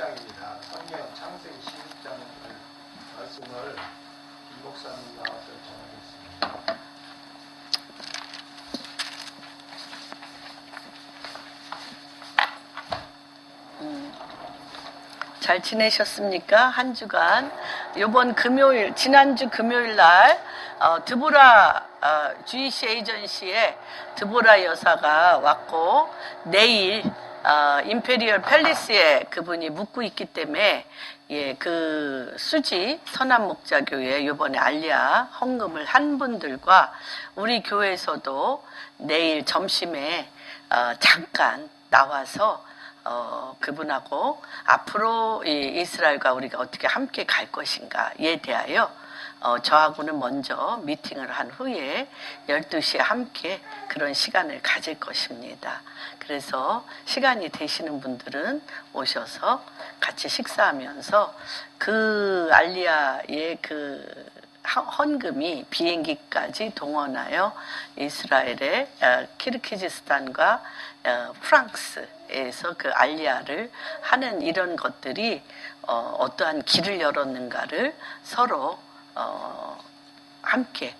16장입니다. 성경 창세기 16장 말씀을 김 목사님 나와서 전하겠습니다. 잘 지내셨습니까? 한 주간. 요번 금요일, 지난주 금요일 날, 드보라, 주이시 에이전시에 드보라 여사가 왔고, 내일, 임페리얼 팰리스에 그분이 묵고 있기 때문에, 예, 그 수지 선한목자교회 요번에 알리아 헌금을 한 분들과 우리 교회에서도 내일 점심에, 잠깐 나와서 그분하고 앞으로 이스라엘과 우리가 어떻게 함께 갈 것인가에 대하여 저하고는 먼저 미팅을 한 후에 12시에 함께 그런 시간을 가질 것입니다. 그래서 시간이 되시는 분들은 오셔서 같이 식사하면서 그 알리아의 그 헌금이 비행기까지 동원하여 이스라엘의 키르기즈스탄과 프랑스에서 그 알리아를 하는 이런 것들이 어떠한 길을 열었는가를 서로 함께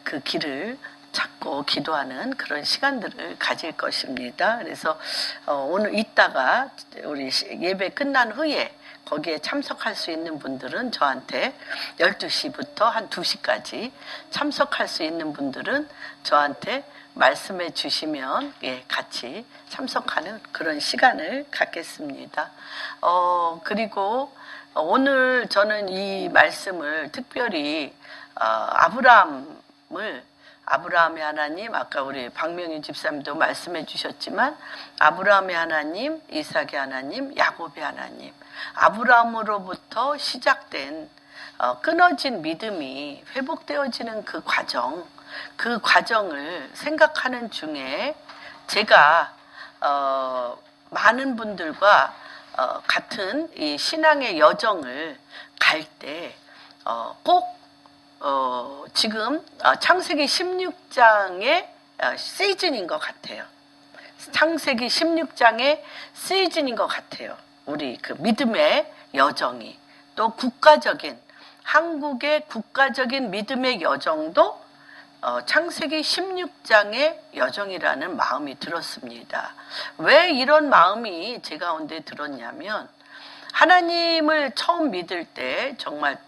그 길을 찾고 기도하는 그런 시간들을 가질 것입니다. 그래서 오늘 이따가 우리 예배 끝난 후에 거기에 참석할 수 있는 분들은 저한테 12시부터 한 2시까지 참석할 수 있는 분들은 저한테 말씀해 주시면 예, 같이 참석하는 그런 시간을 갖겠습니다. 그리고 오늘 저는 이 말씀을 특별히 아브라함의 하나님, 아까 우리 박명희 집사님도 말씀해 주셨지만 아브라함의 하나님, 이삭의 하나님, 야곱의 하나님, 아브라함으로부터 시작된 끊어진 믿음이 회복되어지는 그 과정을 생각하는 중에 제가 많은 분들과 같은 이 신앙의 여정을 갈 때 꼭 지금 창세기 16장의 시즌인 것 같아요. 창세기 16장의 시즌인 것 같아요. 우리 그 믿음의 여정이 또 한국의 국가적인 믿음의 여정도 창세기 16장의 여정이라는 마음이 들었습니다. 왜 이런 마음이 제 가운데 들었냐면 하나님을 처음 믿을 때 정말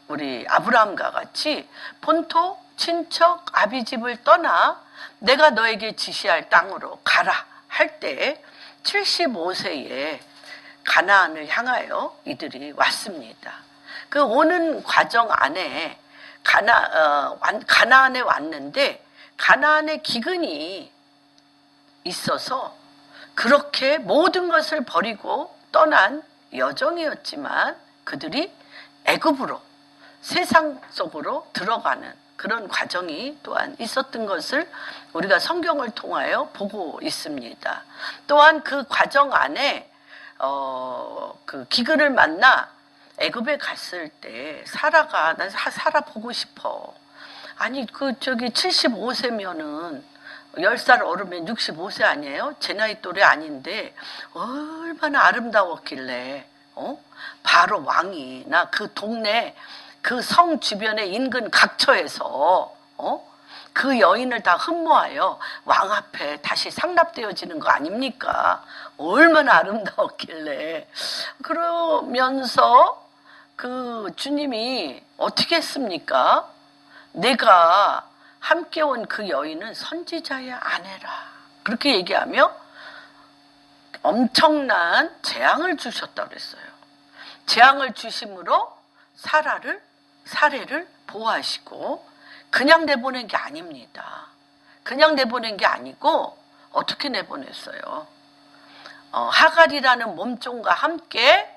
우리 아브라함과 같이 본토, 친척, 아비집을 떠나 내가 너에게 지시할 땅으로 가라 할 때 75세에 가나안을 향하여 이들이 왔습니다. 그 오는 과정 안에 가나안에 왔는데 가나안의 기근이 있어서 그렇게 모든 것을 버리고 떠난 여정이었지만 그들이 애굽으로 세상 속으로 들어가는 그런 과정이 또한 있었던 것을 우리가 성경을 통하여 보고 있습니다. 또한 그 과정 안에 그 기근을 만나 애굽에 갔을 때 난 사라 보고 싶어. 아니 75세면은 10살 어르면 65세 아니에요? 제 나이 또래 아닌데 얼마나 아름다웠길래 바로 왕이 나 그 동네 그 성 주변의 인근 각처에서 그 여인을 다 흠모하여 왕 앞에 다시 상납되어지는 거 아닙니까? 얼마나 아름다웠길래. 그러면서 그 주님이 어떻게 했습니까? 내가 함께 온 그 여인은 선지자의 아내라. 그렇게 얘기하며 엄청난 재앙을 주셨다고 그랬어요. 재앙을 주심으로 사례를 보호하시고 그냥 내보낸 게 아닙니다. 그냥 내보낸 게 아니고 어떻게 내보냈어요? 하갈이라는 몸종과 함께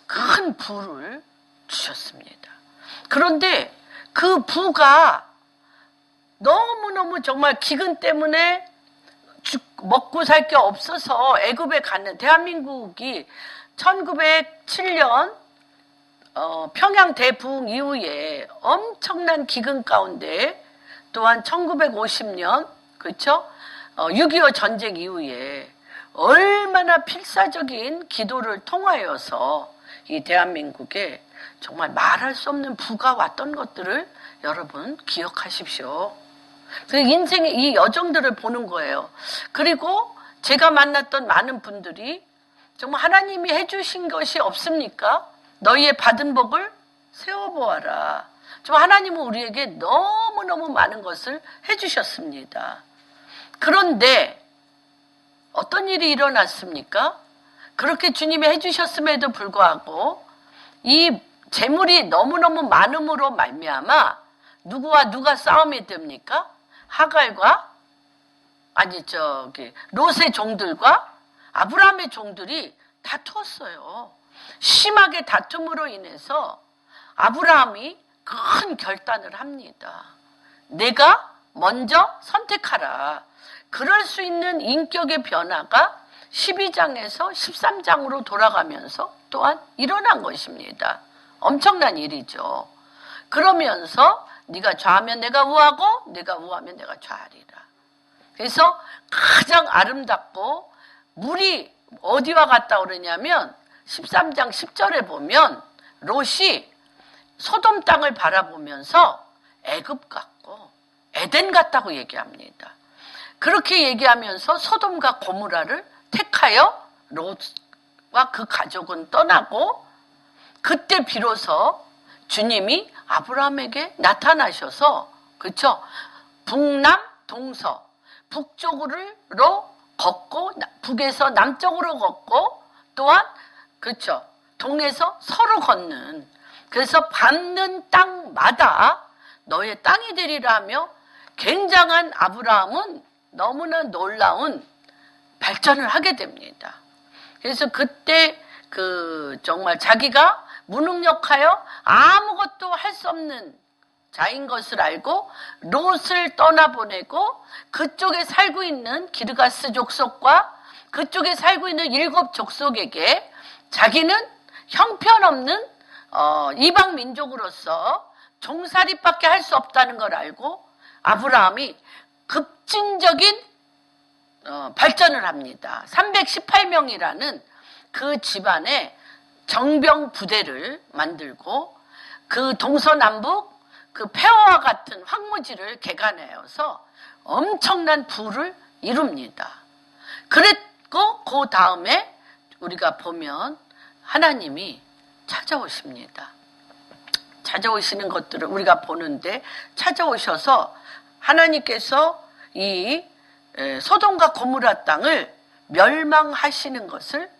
큰 부를 주셨습니다. 그런데 그 부가 너무너무 정말 기근 때문에 먹고 살 게 없어서 애굽에 갔는 대한민국이 1907년 평양 대부흥 이후에 엄청난 기근 가운데 또한 1950년 그렇죠? 6.25 전쟁 이후에 얼마나 필사적인 기도를 통하여서 이 대한민국에 정말 말할 수 없는 부가 왔던 것들을 여러분 기억하십시오. 그 인생의 이 여정들을 보는 거예요. 그리고 제가 만났던 많은 분들이 정말 하나님이 해주신 것이 없습니까? 너희의 받은 복을 세워보아라. 정말 하나님은 우리에게 너무너무 많은 것을 해주셨습니다. 그런데 어떤 일이 일어났습니까? 그렇게 주님이 해주셨음에도 불구하고 이 재물이 너무너무 많음으로 말미암아 누구와 누가 싸움이 됩니까? 하갈과 롯의 종들과 아브라함의 종들이 다투었어요. 심하게 다툼으로 인해서 아브라함이 큰 결단을 합니다. 내가 먼저 선택하라. 그럴 수 있는 인격의 변화가 12장에서 13장으로 돌아가면서 또한 일어난 것입니다. 엄청난 일이죠. 그러면서 네가 좌하면 내가 우하고 내가 우하면 내가 좌하리라. 그래서 가장 아름답고 물이 어디와 같다 그러냐면 13장 10절에 보면 롯이 소돔 땅을 바라보면서 애굽 같고 에덴 같다고 얘기합니다. 그렇게 얘기하면서 소돔과 고무라를 택하여 롯과 그 가족은 떠나고 그때 비로소 주님이 아브라함에게 나타나셔서 그렇죠? 북남 동서 북쪽으로 걷고 북에서 남쪽으로 걷고 또한 그렇죠? 동에서 서로 걷는 그래서 밟는 땅마다 너의 땅이 되리라 하며 굉장한 아브라함은 너무나 놀라운 발전을 하게 됩니다. 그래서 그때 정말 자기가 무능력하여 아무것도 할 수 없는 자인 것을 알고 롯을 떠나보내고 그쪽에 살고 있는 기르가스 족속과 그쪽에 살고 있는 7 족속에게 자기는 형편없는 이방 민족으로서 종살이밖에 할 수 없다는 걸 알고 아브라함이 급진적인 발전을 합니다. 318명이라는 그 집안에 정병 부대를 만들고 그 동서남북 그 폐허와 같은 황무지를 개간하여서 엄청난 부를 이룹니다. 그랬고 그 다음에 우리가 보면 하나님이 찾아오십니다. 찾아오시는 것들을 우리가 보는데 찾아오셔서 하나님께서 이 소돔과 고모라 땅을 멸망하시는 것을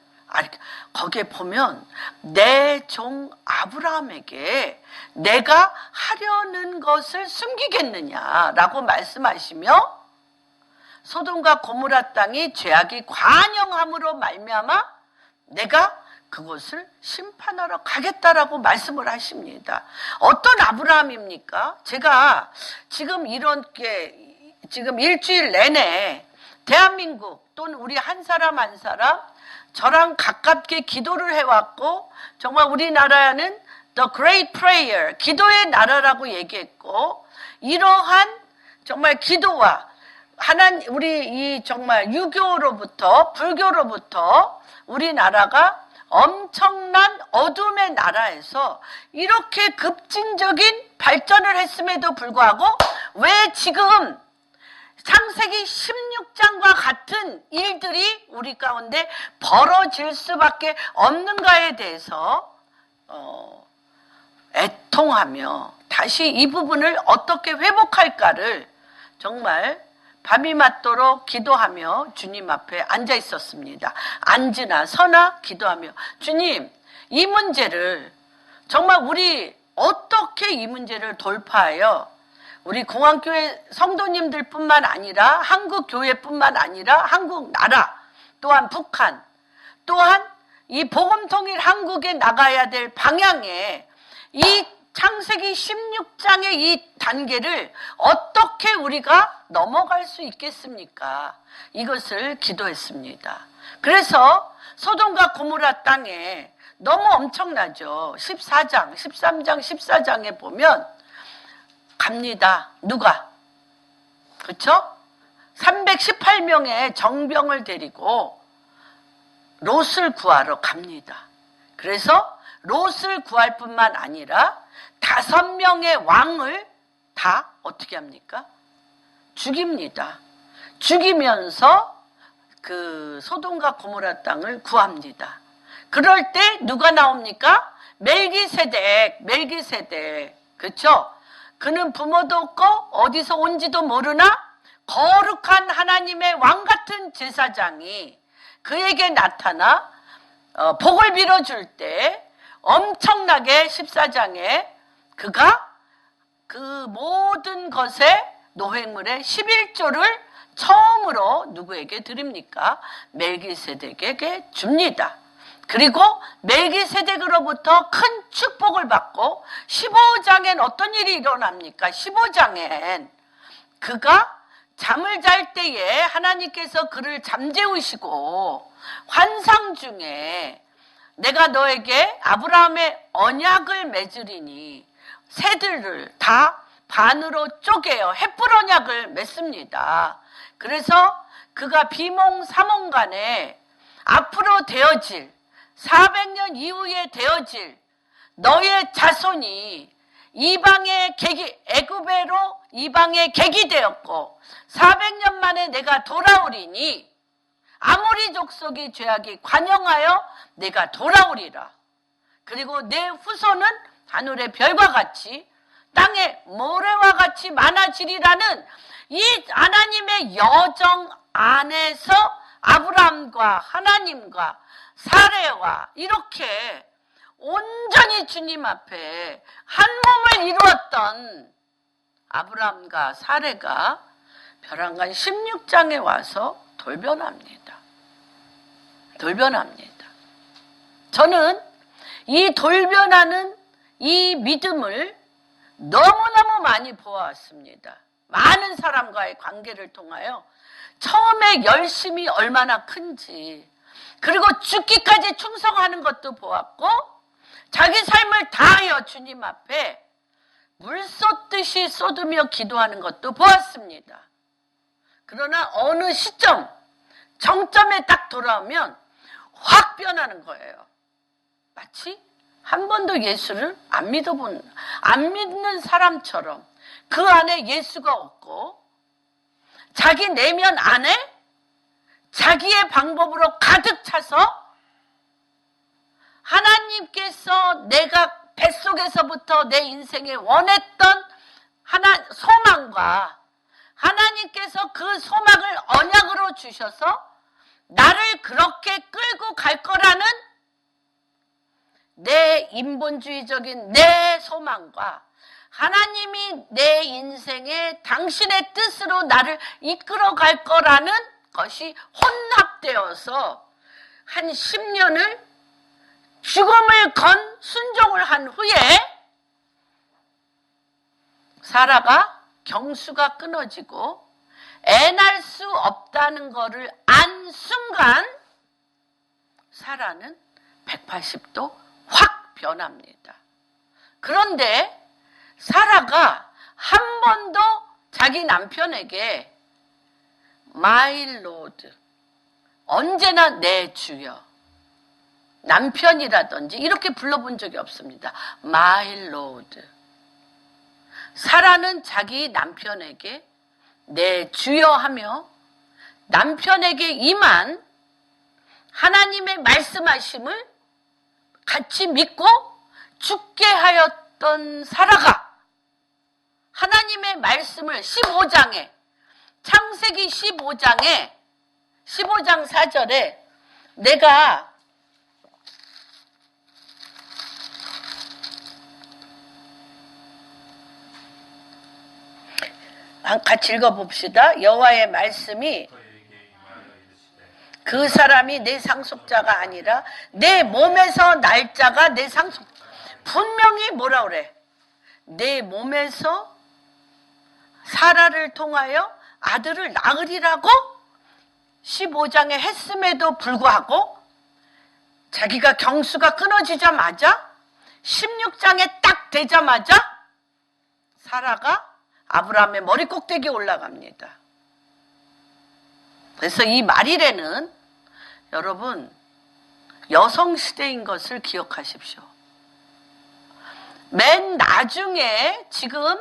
거기에 보면 내 종 아브라함에게 내가 하려는 것을 숨기겠느냐라고 말씀하시며 소돔과 고모라 땅이 죄악이 관영함으로 말미암아 내가 그것을 심판하러 가겠다라고 말씀을 하십니다. 어떤 아브라함입니까? 제가 지금 지금 일주일 내내 대한민국 또는 우리 한 사람 한 사람 저랑 가깝게 기도를 해왔고 정말 우리나라는 The Great Prayer, 기도의 나라라고 얘기했고 이러한 정말 기도와 우리 이 정말 유교로부터 불교로부터 우리나라가 엄청난 어둠의 나라에서 이렇게 급진적인 발전을 했음에도 불구하고 왜 지금 창세기 16장과 같은 일들이 우리 가운데 벌어질 수밖에 없는가에 대해서 애통하며 다시 이 부분을 어떻게 회복할까를 정말 밤이 맞도록 기도하며 주님 앞에 앉아 있었습니다. 앉으나 서나 기도하며 주님 이 문제를 정말 우리 어떻게 이 문제를 돌파하여 우리 공안교회 성도님들 뿐만 아니라 한국 교회뿐만 아니라 한국 나라 또한 북한 또한 이 복음통일 한국에 나가야 될 방향에 이 창세기 16장의 이 단계를 어떻게 우리가 넘어갈 수 있겠습니까? 이것을 기도했습니다. 그래서 소돔과 고모라 땅에 너무 엄청나죠. 14장, 13장, 14장에 보면 갑니다. 누가? 그렇죠? 318명의 정병을 데리고 롯을 구하러 갑니다. 그래서 롯을 구할 뿐만 아니라 5명의 왕을 다 어떻게 합니까? 죽입니다. 죽이면서 그 소돔과 고모라 땅을 구합니다. 그럴 때 누가 나옵니까? 멜기세덱. 그렇죠? 그는 부모도 없고 어디서 온지도 모르나 거룩한 하나님의 왕 같은 제사장이 그에게 나타나 복을 빌어줄 때 엄청나게 14장에 그가 그 모든 것의 노획물의 11조를 처음으로 누구에게 드립니까? 멜기세덱에게 줍니다. 그리고 멜기세덱으로부터 큰 축복을 받고 15장엔 어떤 일이 일어납니까? 15장엔 그가 잠을 잘 때에 하나님께서 그를 잠재우시고 환상 중에 내가 너에게 아브라함의 언약을 맺으리니 새들을 다 반으로 쪼개어 햇불 언약을 맺습니다. 그래서 그가 비몽사몽간에 앞으로 되어질 400년 이후에 되어질 너의 자손이 이방의 객이 애굽에로 이방의 객이 되었고 400년 만에 내가 돌아오리니 아모리 족속의 죄악이 관영하여 내가 돌아오리라. 그리고 내 후손은 하늘의 별과 같이 땅의 모래와 같이 많아지리라는 이 하나님의 여정 안에서 아브라함과 하나님과 사레와 이렇게 온전히 주님 앞에 한 몸을 이루었던 아브라함과 사레가 벼랑간 16장에 와서 돌변합니다. 저는 이 돌변하는 이 믿음을 너무너무 많이 보아왔습니다. 많은 사람과의 관계를 통하여 처음에 열심이 얼마나 큰지, 그리고 죽기까지 충성하는 것도 보았고 자기 삶을 다하여 주님 앞에 물 쏟듯이 쏟으며 기도하는 것도 보았습니다. 그러나 어느 시점 정점에 딱 돌아오면 확 변하는 거예요. 마치 한 번도 예수를 안 믿는 사람처럼 그 안에 예수가 없고 자기 내면 안에 자기의 방법으로 가득 차서 하나님께서 내가 뱃속에서부터 내 인생에 원했던 소망과 하나님께서 그 소망을 언약으로 주셔서 나를 그렇게 끌고 갈 거라는 내 인본주의적인 내 소망과 하나님이 내 인생에 당신의 뜻으로 나를 이끌어 갈 거라는 것이 혼합되어서 한 10년을 죽음을 건 순종을 한 후에 사라가 경수가 끊어지고 애 낳을 수 없다는 것을 안 순간 사라는 180도 확 변합니다. 그런데 사라가 한 번도 자기 남편에게 My Lord, 언제나 내 주여, 남편이라든지 이렇게 불러본 적이 없습니다. My Lord. 사라는 자기 남편에게 내 주여 하며 남편에게 임한 하나님의 말씀하심을 같이 믿고 죽게 하였던 사라가 하나님의 말씀을 15장에 창세기 15장 4절에 내가 같이 읽어봅시다. 여호와의 말씀이 그 사람이 내 상속자가 아니라 내 몸에서 날짜가 내 상속, 분명히 뭐라 그래? 내 몸에서 사라를 통하여 아들을 낳으리라고 15장에 했음에도 불구하고 자기가 경수가 끊어지자마자 16장에 딱 되자마자 사라가 아브라함의 머리 꼭대기에 올라갑니다. 그래서 이 말일에는 여러분 여성 시대인 것을 기억하십시오. 맨 나중에 지금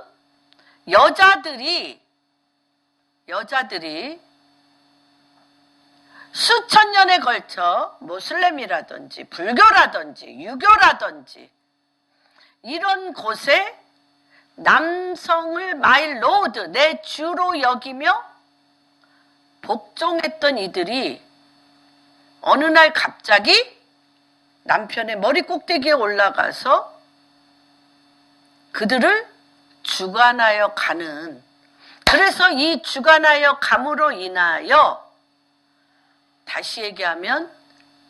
여자들이 수천 년에 걸쳐 모슬렘이라든지 불교라든지 유교라든지 이런 곳에 남성을 마이 로드, 내 주로 여기며 복종했던 이들이 어느 날 갑자기 남편의 머리 꼭대기에 올라가서 그들을 주관하여 가는, 그래서 이 주관하여 감으로 인하여 다시 얘기하면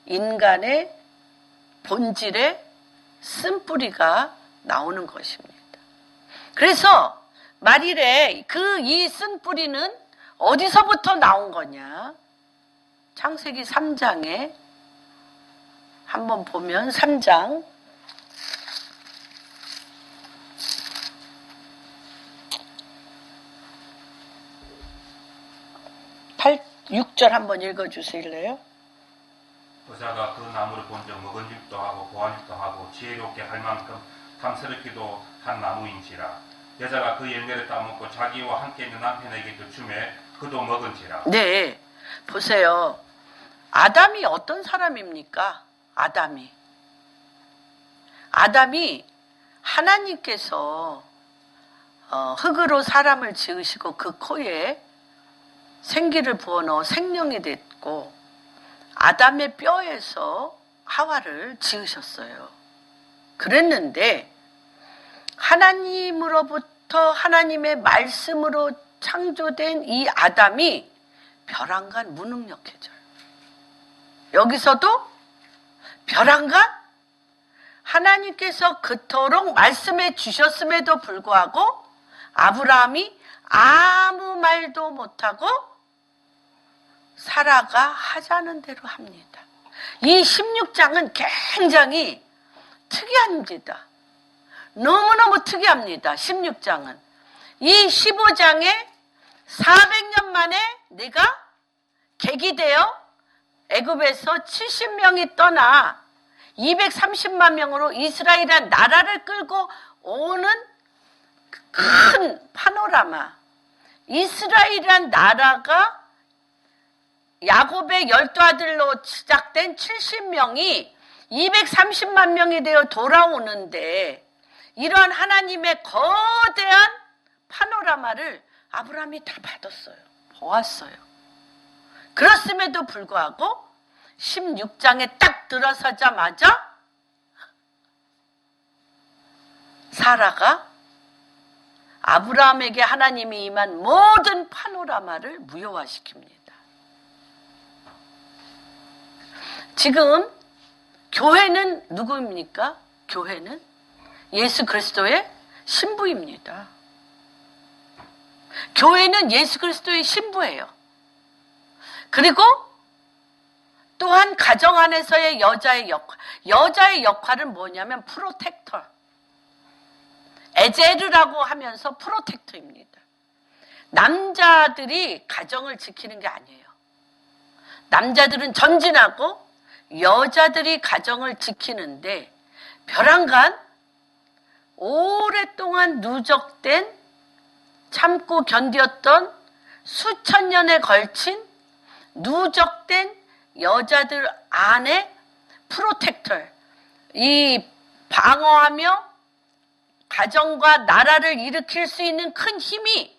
인간의 본질의 쓴뿌리가 나오는 것입니다. 그래서 말일에 이 쓴뿌리는 어디서부터 나온 거냐? 창세기 3장에 한번 보면 3장 6절 한번 읽어주실래요? 여자가 그 나무를 본즉 먹은 잎도 하고 보한 잎도 하고 지혜롭게 할 만큼 탐스럽기도 한 나무인지라. 여자가 그 열매를 따먹고 자기와 함께 있는 남편에게도 주매 그도 먹은지라. 네, 보세요. 아담이 어떤 사람입니까? 아담이 하나님께서 흙으로 사람을 지으시고 그 코에 생기를 부어넣어 생명이 됐고 아담의 뼈에서 하와를 지으셨어요. 그랬는데 하나님으로부터 하나님의 말씀으로 창조된 이 아담이 벼랑간 무능력해져요. 여기서도 벼랑간 하나님께서 그토록 말씀해 주셨음에도 불구하고 아브라함이 아무 말도 못하고 사라가 하자는 대로 합니다. 이 16장은 굉장히 특이합니다. 너무너무 특이합니다. 16장은. 이 15장에 400년 만에 내가 객이되어 애굽에서 70명이 떠나 230만 명으로 이스라엘이란 나라를 끌고 오는 큰 파노라마. 이스라엘이란 나라가 야곱의 12아들로 시작된 70명이 230만 명이 되어 돌아오는데 이러한 하나님의 거대한 파노라마를 아브라함이 다 받았어요. 보았어요. 그렇음에도 불구하고 16장에 딱 들어서자마자 사라가 아브라함에게 하나님이 임한 모든 파노라마를 무효화시킵니다. 지금 교회는 누구입니까? 교회는 예수 그리스도의 신부입니다. 교회는 예수 그리스도의 신부예요. 그리고 또한 가정 안에서의 여자의 역할은 뭐냐면 프로텍터, 에제르라고 하면서 프로텍터입니다. 남자들이 가정을 지키는 게 아니에요. 남자들은 전진하고 여자들이 가정을 지키는데 벼랑간 오랫동안 누적된 참고 견뎠던 수천 년에 걸친 누적된 여자들 안에 프로텍터, 이 방어하며 가정과 나라를 일으킬 수 있는 큰 힘이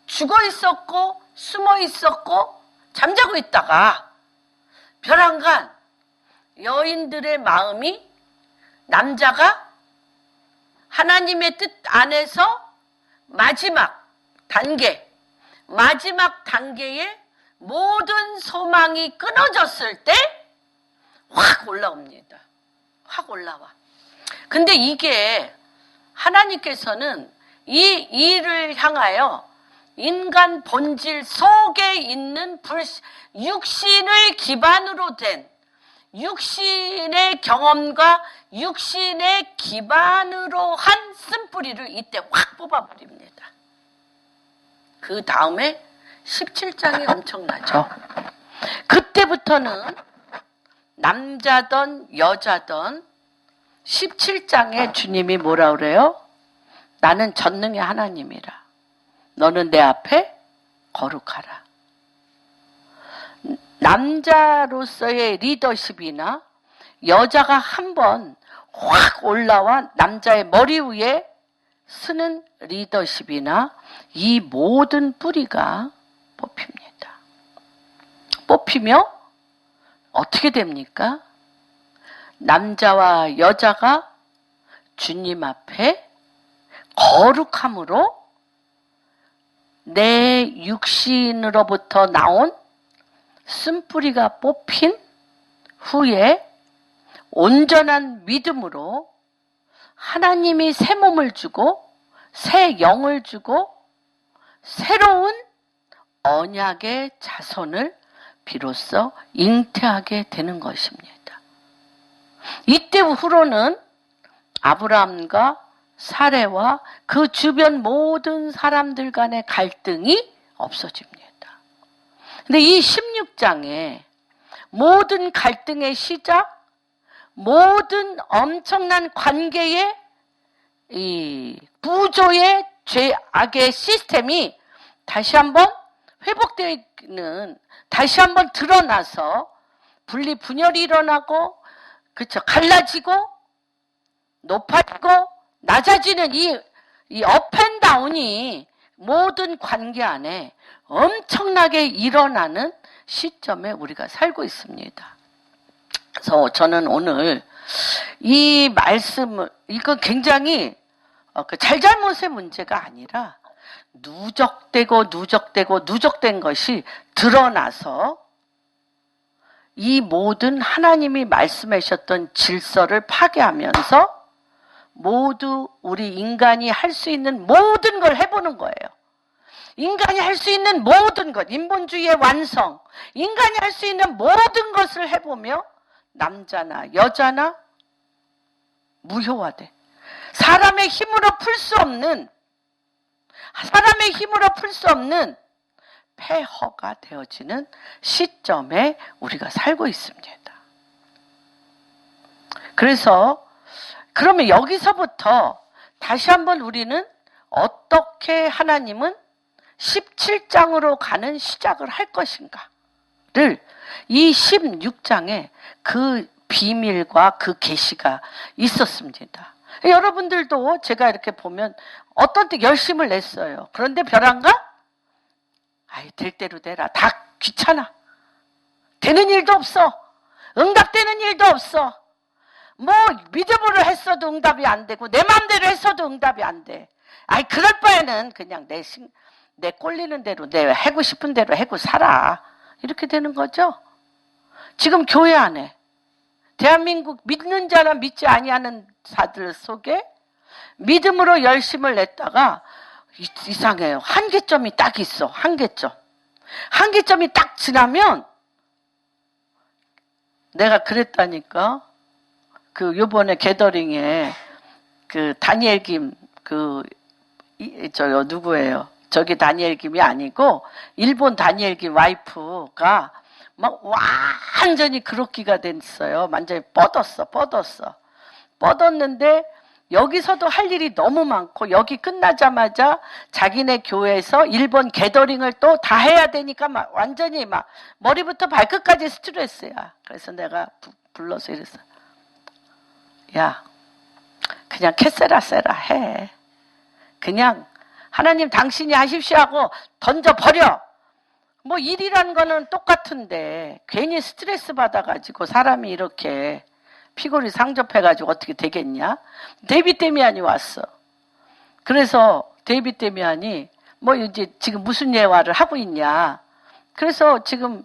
죽어 있었고 숨어 있었고 잠자고 있다가 벼랑간 여인들의 마음이 남자가 하나님의 뜻 안에서 마지막 단계에 모든 소망이 끊어졌을 때 확 올라옵니다. 확 올라와. 근데 이게 하나님께서는 이 일을 향하여 인간 본질 속에 있는 육신을 기반으로 된 육신의 경험과 육신의 기반으로 한 쓴뿌리를 이때 확 뽑아버립니다. 그 다음에 17장이 엄청나죠. 그때부터는 남자든 여자든 17장에 주님이 뭐라 그래요? 나는 전능의 하나님이라. 너는 내 앞에 거룩하라. 남자로서의 리더십이나 여자가 한번 확 올라와 남자의 머리 위에 쓰는 리더십이나 이 모든 뿌리가 뽑힙니다. 뽑히며 어떻게 됩니까? 남자와 여자가 주님 앞에 거룩함으로 내 육신으로부터 나온 쓴뿌리가 뽑힌 후에 온전한 믿음으로 하나님이 새 몸을 주고 새 영을 주고 새로운 언약의 자손을 비로소 잉태하게 되는 것입니다. 이때 후로는 아브라함과 사레와 그 주변 모든 사람들 간의 갈등이 없어집니다. 근데 이 16장에 모든 갈등의 시작, 모든 엄청난 관계의 이 구조의 죄악의 시스템이 다시 한번 회복되는, 다시 한번 드러나서 분리 분열이 일어나고, 그쵸, 갈라지고 높아지고 낮아지는 이 업앤다운이 모든 관계 안에 엄청나게 일어나는 시점에 우리가 살고 있습니다. 그래서 저는 오늘 이 말씀을, 이건 굉장히 잘잘못의 문제가 아니라 누적된 것이 드러나서 이 모든 하나님이 말씀하셨던 질서를 파괴하면서 모두 우리 인간이 할 수 있는 모든 걸 해보는 거예요. 인간이 할 수 있는 모든 것, 인본주의의 완성, 인간이 할 수 있는 모든 것을 해보며 남자나 여자나 무효화돼. 사람의 힘으로 풀 수 없는 폐허가 되어지는 시점에 우리가 살고 있습니다. 그래서 그러면 여기서부터 다시 한번 우리는 어떻게 하나님은 17장으로 가는 시작을 할 것인가를 이 16장에 그 비밀과 그 계시가 있었습니다. 여러분들도 제가 이렇게 보면 어떤 때 열심을 냈어요. 그런데 벼랑가? 아이, 될 대로 되라. 다 귀찮아. 되는 일도 없어. 응답되는 일도 없어. 뭐 믿음으로 했어도 응답이 안 되고 내 마음대로 했어도 응답이 안 돼. 아이, 그럴 바에는 그냥 내 꼴리는 대로, 내 하고 싶은 대로 하고 살아. 이렇게 되는 거죠. 지금 교회 안에 대한민국 믿는 자나 믿지 아니하는 자들 속에 믿음으로 열심을 냈다가 이상해요. 한계점이 딱 있어. 한계점이 딱 지나면 내가 그랬다니까. 요번에 게더링에 다니엘 김 누구예요? 저기 다니엘 김이 아니고 일본 다니엘 김 와이프가 막 완전히 그렇기가 됐어요. 완전히 뻗었는데 여기서도 할 일이 너무 많고 여기 끝나자마자 자기네 교회에서 일본 게더링을 또 다 해야 되니까 완전히 머리부터 발끝까지 스트레스야. 그래서 내가 불러서 이랬어. 야, 그냥 캐세라 해. 그냥 하나님 당신이 하십시오 하고 던져버려. 뭐 일이라는 거는 똑같은데 괜히 스트레스 받아가지고 사람이 이렇게 피골이 상접해가지고 어떻게 되겠냐. 데이빗 데미안이 왔어. 그래서 데이빗 데미안이 뭐 이제 지금 무슨 예화를 하고 있냐. 그래서 지금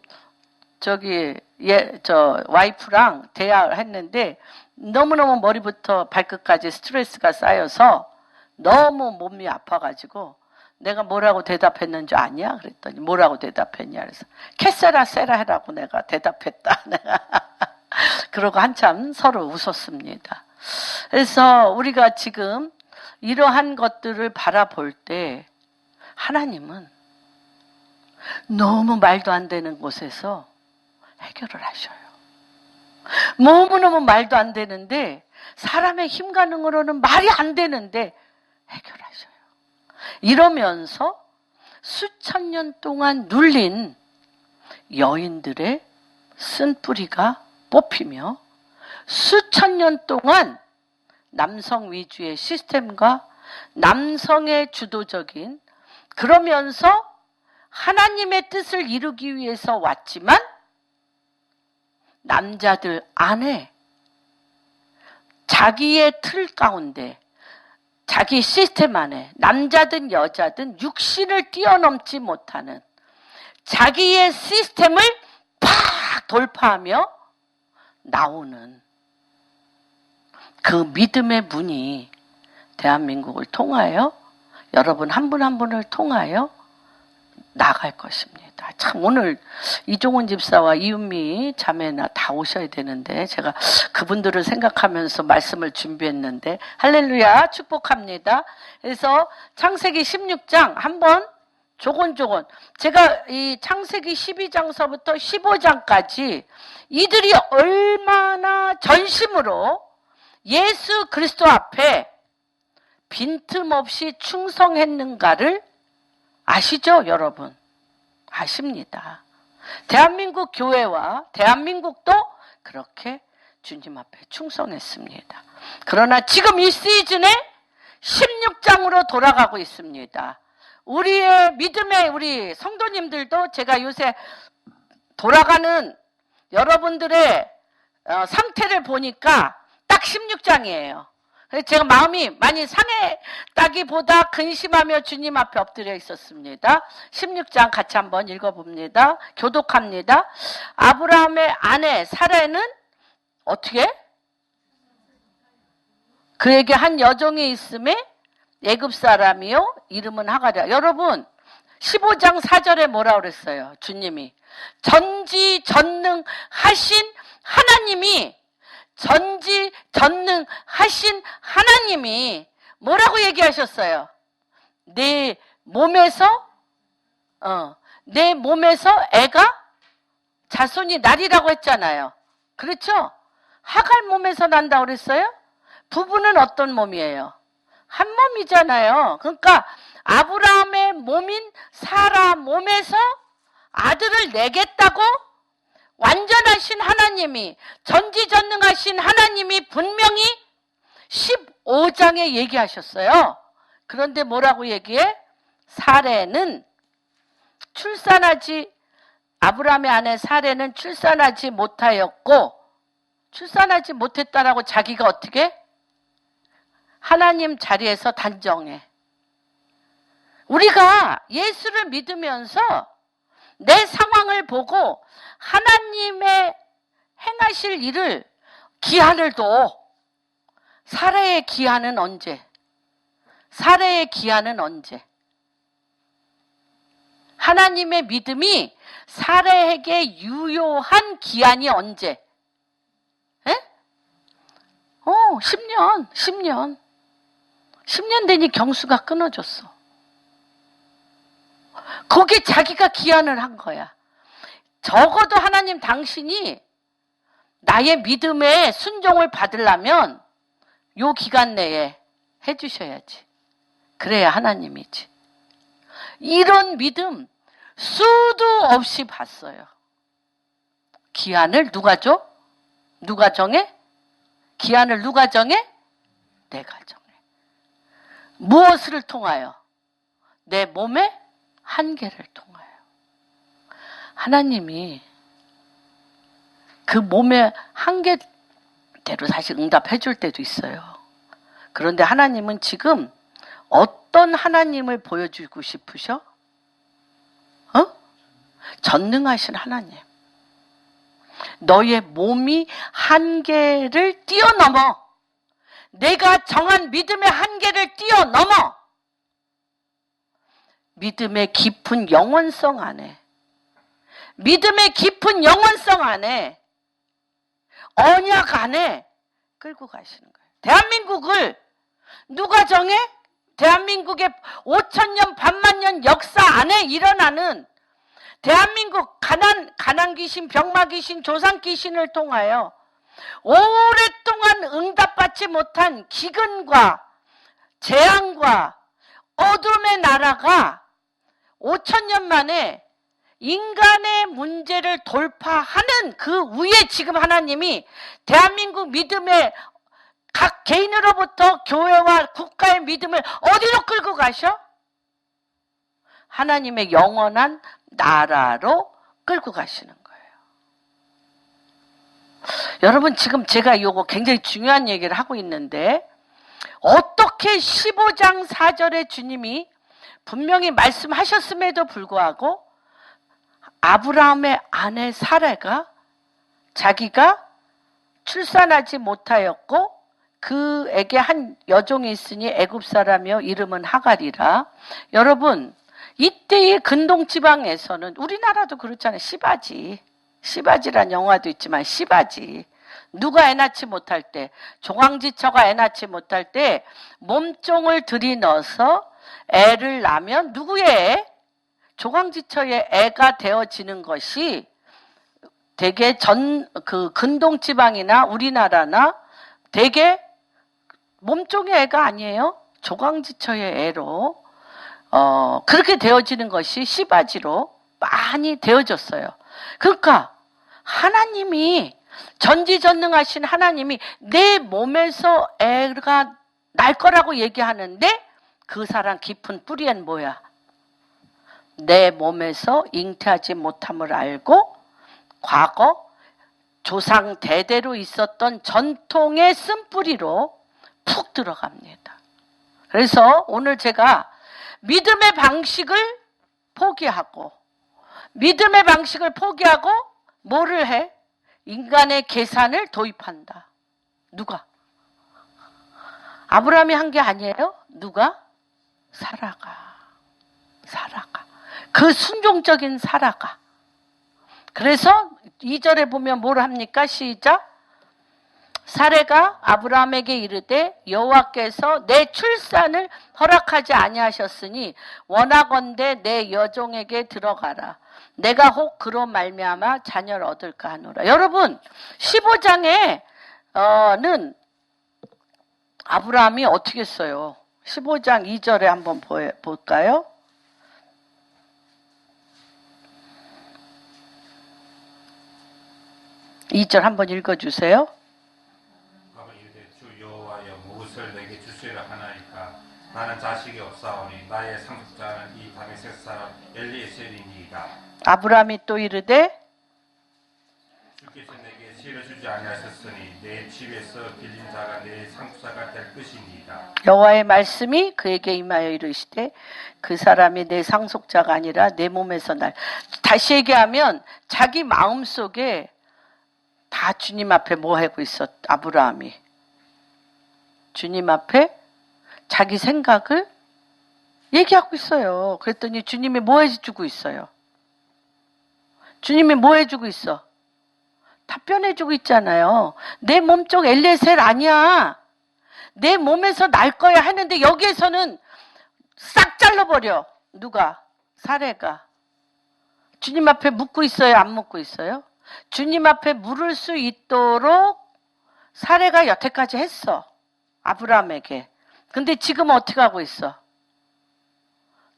와이프랑 대화를 했는데 너무너무 머리부터 발끝까지 스트레스가 쌓여서 너무 몸이 아파가지고 내가 뭐라고 대답했는 줄 아냐? 그랬더니 뭐라고 대답했냐? 그래서 캐세라 세라 해라고 내가 대답했다. 그러고 한참 서로 웃었습니다. 그래서 우리가 지금 이러한 것들을 바라볼 때 하나님은 너무 말도 안 되는 곳에서 해결을 하셔요. 너무너무 말도 안 되는데, 사람의 힘 가능으로는 말이 안 되는데 해결하셔요. 이러면서 수천 년 동안 눌린 여인들의 쓴뿌리가 뽑히며, 수천 년 동안 남성 위주의 시스템과 남성의 주도적인, 그러면서 하나님의 뜻을 이루기 위해서 왔지만 남자들 안에 자기의 틀 가운데, 자기 시스템 안에 남자든 여자든 육신을 뛰어넘지 못하는 자기의 시스템을 팍 돌파하며 나오는 그 믿음의 문이 대한민국을 통하여, 여러분 한 분 한 분을 통하여 나갈 것입니다. 참, 오늘 이종훈 집사와 이은미 자매나 다 오셔야 되는데 제가 그분들을 생각하면서 말씀을 준비했는데, 할렐루야, 축복합니다. 그래서 창세기 16장 한번 조곤조곤, 제가 이 창세기 12장서부터 15장까지 이들이 얼마나 전심으로 예수 그리스도 앞에 빈틈없이 충성했는가를 아시죠, 여러분? 아십니다. 대한민국 교회와 대한민국도 그렇게 주님 앞에 충성했습니다. 그러나 지금 이 시즌에 16장으로 돌아가고 있습니다. 우리의 믿음의 우리 성도님들도 제가 요새 돌아가는 여러분들의 상태를 보니까 딱 16장이에요. 그래서 제가 마음이 많이 상했다기보다 근심하며 주님 앞에 엎드려 있었습니다. 16장 같이 한번 읽어봅니다. 교독합니다. 아브라함의 아내 사라는 어떻게? 그에게 한 여종이 있음에 애굽 사람이요 이름은 하가랴. 여러분 15장 4절에 뭐라 그랬어요? 주님이 전지전능하신 하나님이, 전지전능하신 하나님이 뭐라고 얘기하셨어요? 내 몸에서 애가 자손이 나리라고 했잖아요. 그렇죠? 하갈 몸에서 난다고 그랬어요? 부부는 어떤 몸이에요? 한 몸이잖아요. 그러니까 아브라함의 몸인 사라 몸에서 아들을 내겠다고 완전하신 하나님이, 전지전능하신 하나님이 분명히 15장에 얘기하셨어요. 그런데 뭐라고 얘기해? 사레는 아브라함의 아내 사레는 출산하지 못하였고, 출산하지 못했다라고 자기가 어떻게? 하나님 자리에서 단정해. 우리가 예수를 믿으면서 내 상황을 보고 하나님의 행하실 일을 기한을 둬. 사례의 기한은 언제? 사례의 기한은 언제? 하나님의 믿음이 사례에게 유효한 기한이 언제? 에? 10년. 10년 되니 경수가 끊어졌어. 거기에 자기가 기한을 한 거야. 적어도 하나님 당신이 나의 믿음에 순종을 받으려면 요 기간 내에 해주셔야지. 그래야 하나님이지. 이런 믿음 수도 없이 봤어요. 기한을 누가 줘? 누가 정해? 기한을 누가 정해? 내가 정해. 무엇을 통하여? 내 몸의 한계를 통하여. 하나님이 그 몸의 한계대로 사실 응답해 줄 때도 있어요. 그런데 하나님은 지금 어떤 하나님을 보여주고 싶으셔? 전능하신 하나님. 너의 몸이 한계를 뛰어넘어. 내가 정한 믿음의 한계를 뛰어넘어. 믿음의 깊은 영원성 안에, 믿음의 깊은 영원성 안에, 언약 안에 끌고 가시는 거예요. 대한민국을 누가 정해? 대한민국의 5,000년, 반만년 역사 안에 일어나는 대한민국 가난 귀신, 병마 귀신, 조상 귀신을 통하여 오랫동안 응답받지 못한 기근과 재앙과 어둠의 나라가 5,000년 만에 인간의 문제를 돌파하는 그 위에 지금 하나님이 대한민국 믿음의 각 개인으로부터 교회와 국가의 믿음을 어디로 끌고 가셔? 하나님의 영원한 나라로 끌고 가시는 거예요. 여러분, 지금 제가 요거 굉장히 중요한 얘기를 하고 있는데, 어떻게 15장 4절에 주님이 분명히 말씀하셨음에도 불구하고 아브라함의 아내 사라가 자기가 출산하지 못하였고 그에게 한 여종이 있으니 애굽 사람이요 이름은 하갈이라. 여러분, 이때의 근동지방에서는 우리나라도 그렇잖아요. 시바지란 영화도 있지만 시바지. 누가 애 낳지 못할 때, 조강지처가 애 낳지 못할 때 몸종을 들이넣어서 애를 낳으면 누구의 애? 조강지처의 애가 되어지는 것이 대개 그 근동지방이나 우리나라나 대개 몸종의 애가 아니에요. 조강지처의 애로 그렇게 되어지는 것이 시바지로 많이 되어졌어요. 그러니까 하나님이 전지전능하신 하나님이 내 몸에서 애가 날 거라고 얘기하는데 그 사람 깊은 뿌리엔 뭐야? 내 몸에서 잉태하지 못함을 알고 과거 조상 대대로 있었던 전통의 쓴뿌리로 푹 들어갑니다. 그래서 오늘 제가 믿음의 방식을 포기하고 뭐를 해? 인간의 계산을 도입한다. 누가? 아브라함이 한 게 아니에요? 누가? 사라가. 그 순종적인 사라가. 그래서 2절에 보면 뭘 합니까? 시작. 사라가 아브라함에게 이르되 여호와께서 내 출산을 허락하지 아니하셨으니 원하건대 내 여종에게 들어가라. 내가 혹 그로 말미암아 자녀를 얻을까 하노라. 여러분, 15장에는 아브라함이 어떻게 써요? 15장 2절에 한번 볼까요? 2절 한번 읽어주세요. 주 여호와여 무엇을 내게 주시려 하나이까? 나는 자식이 없사오니 나의 상속자는 이 다메섹 사람 엘리에셀이니이다. 아브라함이 또 이르되 주께서 내게 시를 주지 아니하셨으니 내 집에서 빌린 자가 내 상속자가 될 것이니이다. 여호와의 말씀이 그에게 임하여 이르시되 그 사람이 내 상속자가 아니라 내 몸에서 날. 다시 얘기하면 자기 마음속에 다 주님 앞에 뭐 하고 있었? 아브라함이 주님 앞에 자기 생각을 얘기하고 있어요. 그랬더니 주님이 뭐 해주고 있어요? 주님이 뭐 해주고 있어? 답변해주고 있잖아요. 내 몸쪽 엘리에셀 아니야. 내 몸에서 날 거야 하는데 여기에서는 싹 잘라버려. 누가? 사라가. 주님 앞에 묻고 있어요? 안 묻고 있어요? 주님 앞에 물을 수 있도록 사라가 여태까지 했어. 아브라함에게. 근데 지금 어떻게 하고 있어?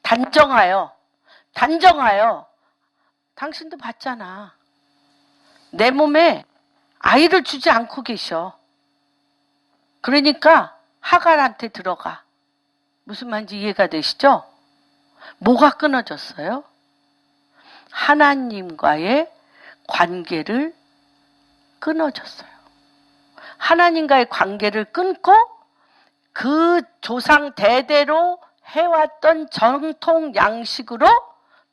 단정하여. 당신도 봤잖아. 내 몸에 아이를 주지 않고 계셔. 그러니까 하갈한테 들어가. 무슨 말인지 이해가 되시죠? 뭐가 끊어졌어요? 하나님과의 관계를 끊어졌어요. 하나님과의 관계를 끊고 그 조상 대대로 해왔던 정통 양식으로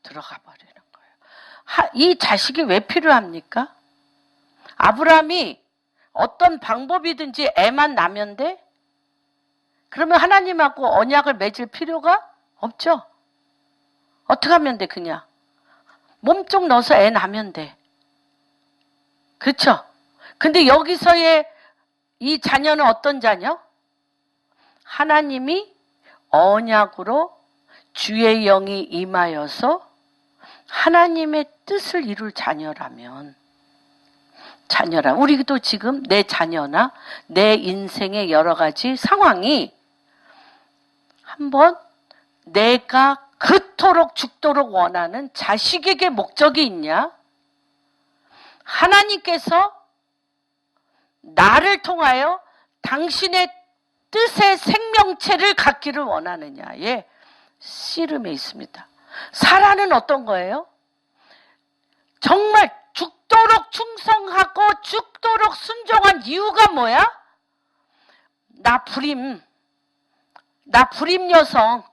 들어가 버리는 거예요. 이 자식이 왜 필요합니까? 아브라함이 어떤 방법이든지 애만 낳으면 돼? 그러면 하나님하고 언약을 맺을 필요가 없죠. 어떻게 하면 돼? 그냥 몸쪽 넣어서 애 낳으면 돼. 그렇죠? 근데 여기서의 이 자녀는 어떤 자녀? 하나님이 언약으로 주의 영이 임하여서 하나님의 뜻을 이룰 자녀라면 자녀라. 우리도 지금 내 자녀나 내 인생의 여러 가지 상황이 한번 내가 그토록 죽도록 원하는 자식에게 목적이 있냐? 하나님께서 나를 통하여 당신의 뜻의 생명체를 갖기를 원하느냐의 씨름에 있습니다. 사라는 어떤 거예요? 정말 죽도록 충성하고 죽도록 순종한 이유가 뭐야? 나 불임 여성,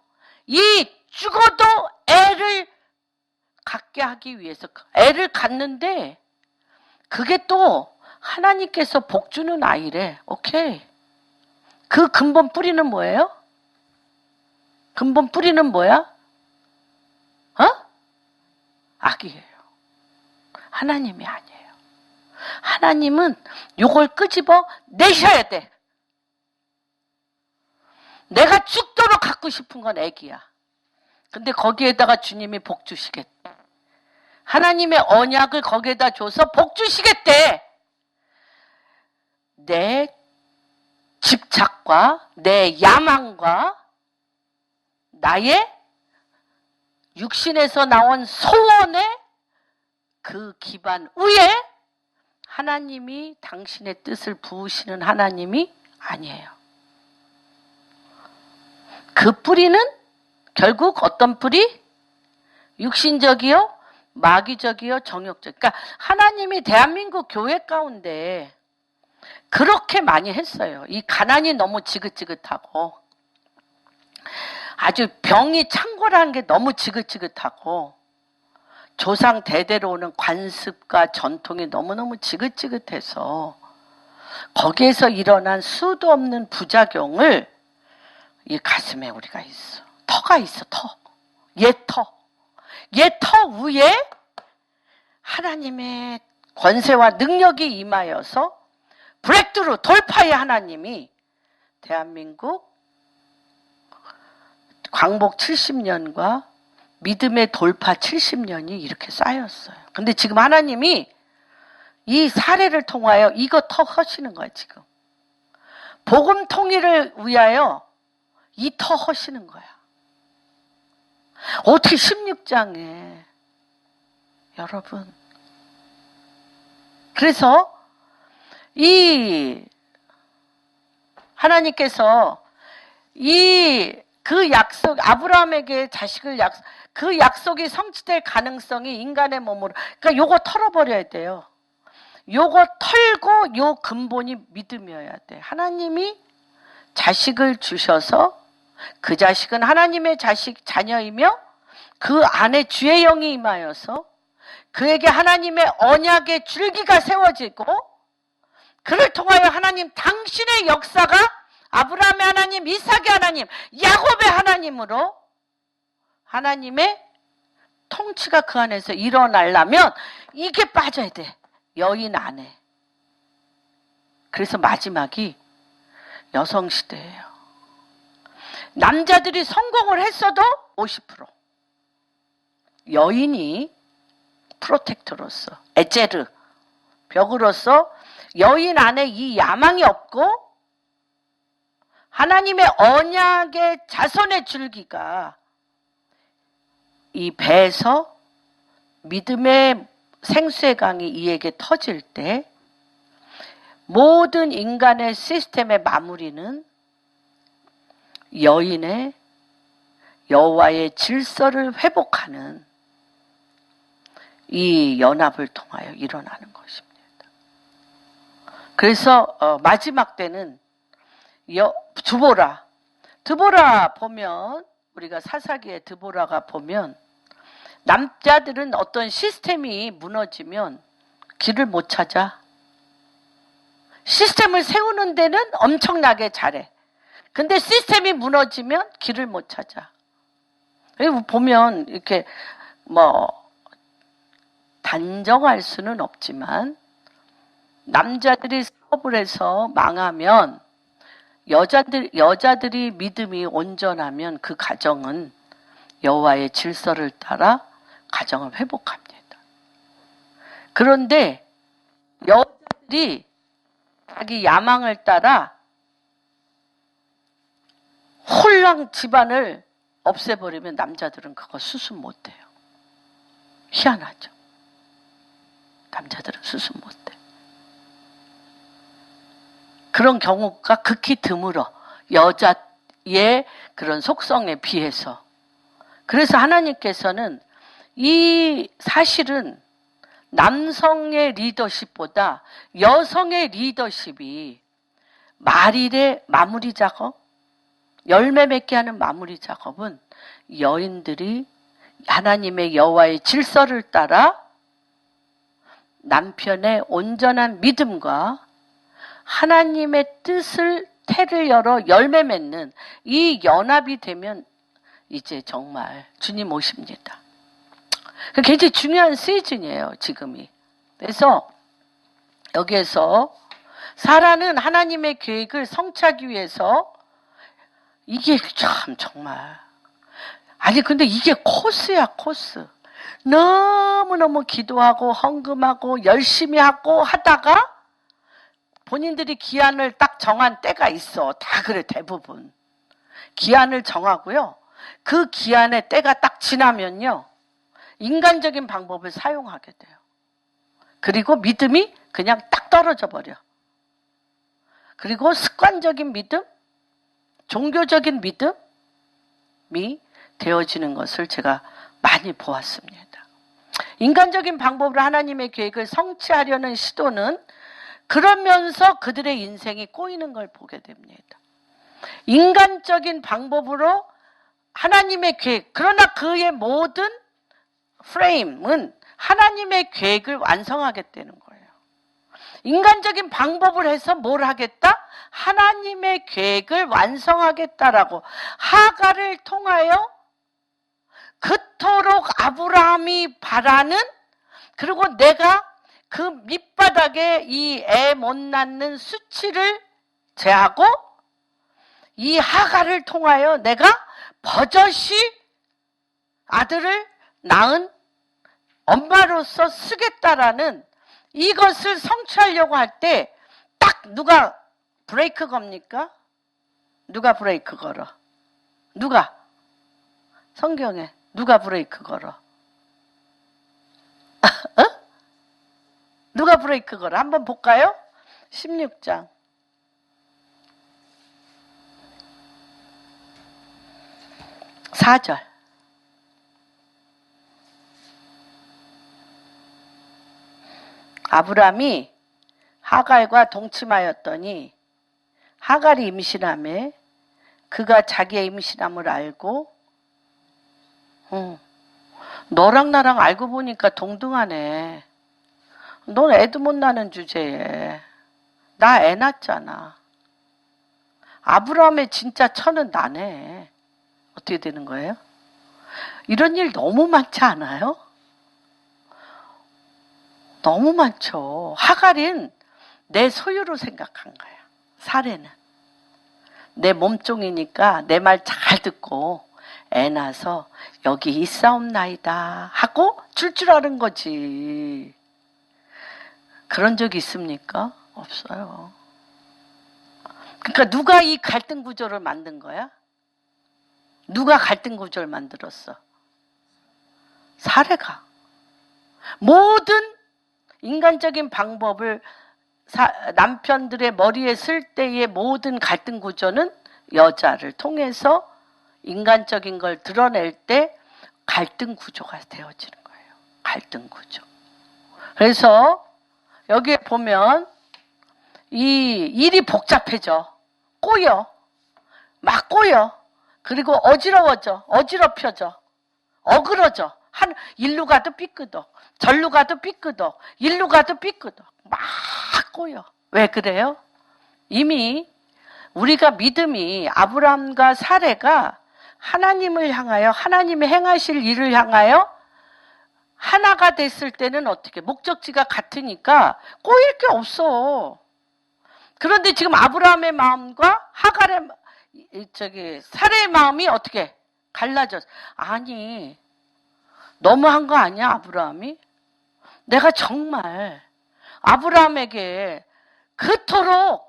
이 죽어도 애를 갖게 하기 위해서 애를 갖는데 그게 또 하나님께서 복 주는 아이래. 오케이. 그 근본 뿌리는 뭐예요? 근본 뿌리는 뭐야? 악이에요. 하나님이 아니에요. 하나님은 요걸 끄집어 내셔야 돼. 내가 죽도록 갖고 싶은 건 애기야. 근데 거기에다가 주님이 복 주시겠대. 하나님의 언약을 거기에다 줘서 복 주시겠대. 내 집착과 내 야망과 나의 육신에서 나온 소원의 그 기반 위에 하나님이 당신의 뜻을 부으시는 하나님이 아니에요. 그 뿌리는 결국 어떤 뿌리? 육신적이요, 마귀적이요, 정욕적. 그러니까 하나님이 대한민국 교회 가운데 그렇게 많이 했어요. 이 가난이 너무 지긋지긋하고 아주 병이 창궐한 게 너무 지긋지긋하고 조상 대대로 오는 관습과 전통이 너무너무 지긋지긋해서 거기에서 일어난 수도 없는 부작용을 이 가슴에 우리가 있어. 터가 있어, 터. 얘터 위에 하나님의 권세와 능력이 임하여서 브레이크트루, 돌파의 하나님이 대한민국 광복 70년과 믿음의 돌파 70년이 이렇게 쌓였어요. 근데 지금 하나님이 이 사례를 통하여 이거 터 허시는 거야, 지금. 복음 통일을 위하여 이 터 허시는 거야. 어떻게 16장에 여러분. 그래서 이 하나님께서 그 약속, 아브라함에게 자식을 그 약속이 성취될 가능성이 인간의 몸으로, 그러니까 요거 털어버려야 돼요. 요거 털고 요 근본이 믿음이어야 돼. 하나님이 자식을 주셔서 그 자식은 하나님의 자녀이며 그 안에 주의 영이 임하여서 그에게 하나님의 언약의 줄기가 세워지고 그를 통하여 하나님 당신의 역사가 아브라함의 하나님, 이삭의 하나님, 야곱의 하나님으로 하나님의 통치가 그 안에서 일어나려면 이게 빠져야 돼. 여인 안에. 그래서 마지막이 여성시대예요. 남자들이 성공을 했어도 50%. 여인이 프로텍터로서, 에제르, 벽으로서 여인 안에 이 야망이 없고 하나님의 언약의 자손의 줄기가 이 배에서 믿음의 생수의 강이 이에게 터질 때 모든 인간의 시스템의 마무리는 여인의 여호와의 질서를 회복하는 이 연합을 통하여 일어나는 것입니다. 그래서 마지막 때는 드보라 보면 우리가 사사기의 드보라가 보면 남자들은 어떤 시스템이 무너지면 길을 못 찾아. 시스템을 세우는 데는 엄청나게 잘해. 근데 시스템이 무너지면 길을 못 찾아. 보면 이렇게 단정할 수는 없지만 남자들이 사업을 해서 망하면 여자들이 믿음이 온전하면 그 가정은 여호와의 질서를 따라 가정을 회복합니다. 그런데 여자들이 남편들이 자기 야망을 따라 홀랑 집안을 없애버리면 남자들은 그거 수습 못해요. 희한하죠. 남자들은 수습 못해. 그런 경우가 극히 드물어. 여자의 그런 속성에 비해서. 그래서 하나님께서는 이 사실은 남성의 리더십보다 여성의 리더십이 말일의 마무리 작업, 열매 맺게 하는 마무리 작업은 여인들이 하나님의 여호와의 질서를 따라 남편의 온전한 믿음과 하나님의 뜻을 태를 열어 열매 맺는 이 연합이 되면 이제 정말 주님 오십니다. 굉장히 중요한 시즌이에요, 지금이. 그래서 여기에서 사라는 하나님의 계획을 성취하기 위해서 이게 참 정말 아니 근데 이게 코스야, 코스. 너무너무 기도하고 헌금하고 열심히 하고 하다가 본인들이 기한을 딱 정한 때가 있어. 다 그래, 대부분. 기한을 정하고요. 그 기한의 때가 딱 지나면요. 인간적인 방법을 사용하게 돼요. 그리고 믿음이 그냥 딱 떨어져 버려. 그리고 습관적인 믿음, 종교적인 믿음이 되어지는 것을 제가 많이 보았습니다. 인간적인 방법으로 하나님의 계획을 성취하려는 시도는 그러면서 그들의 인생이 꼬이는 걸 보게 됩니다. 인간적인 방법으로 하나님의 계획, 그러나 그의 모든 프레임은 하나님의 계획을 완성하겠다는 거예요. 인간적인 방법을 해서 뭘 하겠다? 하나님의 계획을 완성하겠다라고 하갈을 통하여 그토록 아브라함이 바라는, 그리고 내가 그 밑바닥에 이 애 못 낳는 수치를 제하고 이 하갈을 통하여 내가 버젓이 아들을 낳은 엄마로서 쓰겠다라는 이것을 성취하려고 할 때 딱 누가 브레이크 겁니까? 누가 브레이크 걸어? 누가? 성경에 누가 브레이크 걸어? 어? 누가 브레이크 걸어? 한번 볼까요? 16장. (4절) 아브람이 하갈과 동침하였더니 하갈이 임신하매 그가 자기의 임신함을 알고 너랑 나랑 알고 보니까 동등하네. 넌 애도 못 낳는 주제에 나 애 낳았잖아. 아브라함의 진짜 처는 나네. 어떻게 되는 거예요? 이런 일 너무 많지 않아요? 너무 많죠. 하갈은 내 소유로 생각한 거야. 사례는 내 몸종이니까 내 말 잘 듣고 애 낳아서 여기 있사옵나이다 하고 줄 아는 거지. 그런 적 있습니까? 없어요. 그러니까 누가 이 갈등 구조를 만든 거야? 누가 갈등 구조를 만들었어? 사례가. 모든 인간적인 방법을 남편들의 머리에 쓸 때의 모든 갈등 구조는 여자를 통해서 인간적인 걸 드러낼 때 갈등 구조가 되어지는 거예요. 갈등 구조. 그래서 여기에 보면 이 일이 복잡해져. 꼬여. 막 꼬여. 그리고 어지러워져. 어지럽혀져. 어그러져. 일로 가도 삐끄덕. 절로 가도 삐끄덕. 일로 가도 삐끄덕. 막 꼬여. 왜 그래요? 이미 우리가 믿음이 아브라함과 사레가 하나님을 향하여 하나님이 행하실 일을 향하여 하나가 됐을 때는 어떻게 목적지가 같으니까 꼬일 게 없어. 그런데 지금 아브라함의 마음과 하갈의 사레의 마음이 어떻게 갈라졌어. 아니 너무한 거 아니야 아브라함이? 내가 정말 아브라함에게 그토록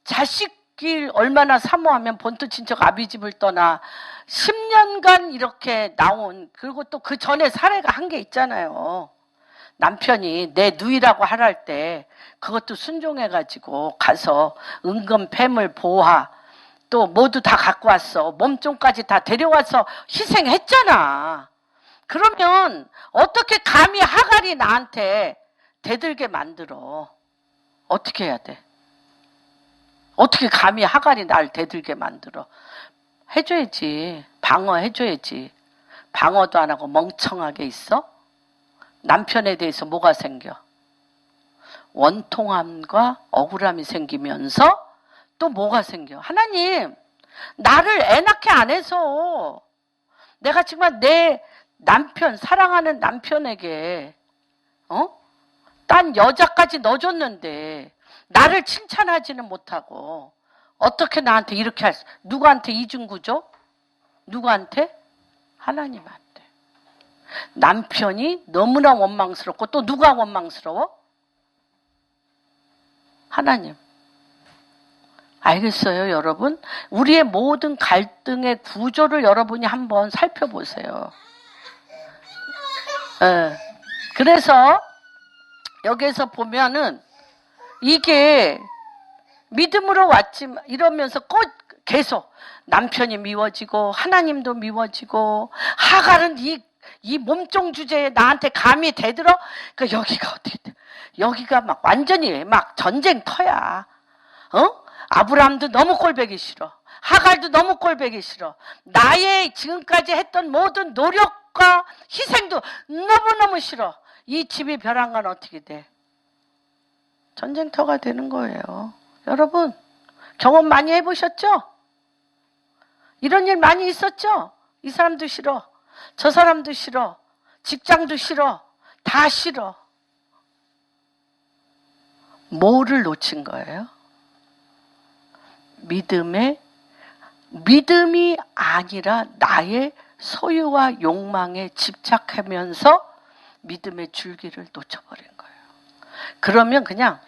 자식을 얼마나 사모하면 본토 친척 아비집을 떠나 10년간 이렇게 나온, 그리고 또 그 전에 사례가 한 게 있잖아요. 남편이 내 누이라고 하랄 때 그것도 순종해가지고 가서 은금, 폐물, 보화 또 모두 다 갖고 왔어. 몸종까지 다 데려와서 희생했잖아. 그러면 어떻게 감히 하갈이 나한테 대들게 만들어? 어떻게 해야 돼? 어떻게 감히 하갈이 날 대들게 만들어? 해줘야지. 방어해줘야지. 방어도 안 하고 멍청하게 있어? 남편에 대해서 뭐가 생겨? 원통함과 억울함이 생기면서 또 뭐가 생겨? 하나님, 나를 애 낳게 안 해서 내가 정말 내 남편, 사랑하는 남편에게 딴 여자까지 넣어줬는데 나를 칭찬하지는 못하고 어떻게 나한테 이렇게 할 수, 누구한테 이중구조? 누구한테? 하나님한테. 남편이 너무나 원망스럽고 또 누가 원망스러워? 하나님. 알겠어요, 여러분? 우리의 모든 갈등의 구조를 여러분이 한번 살펴보세요. 그래서 여기에서 보면은 이게 믿음으로 왔지만 이러면서 꼭 계속 남편이 미워지고 하나님도 미워지고 하갈은 이 몸종 주제에 나한테 감히 대들어? 그 여기가 어떻게 돼? 여기가 막 완전히 막 전쟁터야. 아브라함도 너무 꼴보기 싫어. 하갈도 너무 꼴보기 싫어. 나의 지금까지 했던 모든 노력과 희생도 너무너무 싫어. 이 집이 벼랑간 어떻게 돼? 전쟁터가 되는 거예요. 여러분, 경험 많이 해보셨죠? 이런 일 많이 있었죠? 이 사람도 싫어. 저 사람도 싫어. 직장도 싫어. 다 싫어. 뭐를 놓친 거예요? 믿음이 아니라 나의 소유와 욕망에 집착하면서 믿음의 줄기를 놓쳐버린 거예요. 그러면 그냥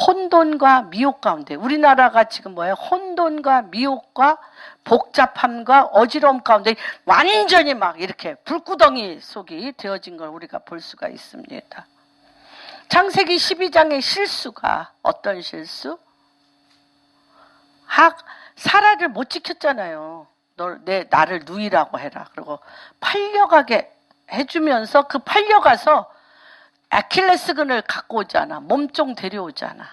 혼돈과 미혹 가운데, 우리나라가 지금 뭐예요? 혼돈과 미혹과 복잡함과 어지러움 가운데 완전히 막 이렇게 불구덩이 속이 되어진 걸 우리가 볼 수가 있습니다. 창세기 12장의 실수가 어떤 실수? 사라를 못 지켰잖아요. 나를 누이라고 해라. 그리고 팔려가게 해주면서 그 팔려가서 아킬레스건을 갖고 오잖아. 몸종 데려오잖아.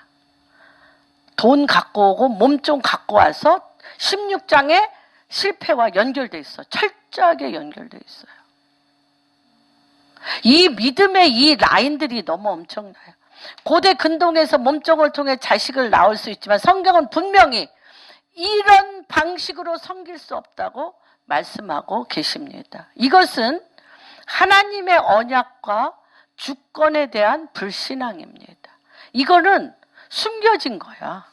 돈 갖고 오고 몸종 갖고 와서 16장에 실패와 연결돼 있어. 철저하게 연결돼 있어요. 이 믿음의 이 라인들이 너무 엄청나요. 고대 근동에서 몸종을 통해 자식을 낳을 수 있지만 성경은 분명히 이런 방식으로 섬길 수 없다고 말씀하고 계십니다. 이것은 하나님의 언약과 주권에 대한 불신앙입니다. 이거는 숨겨진 거야.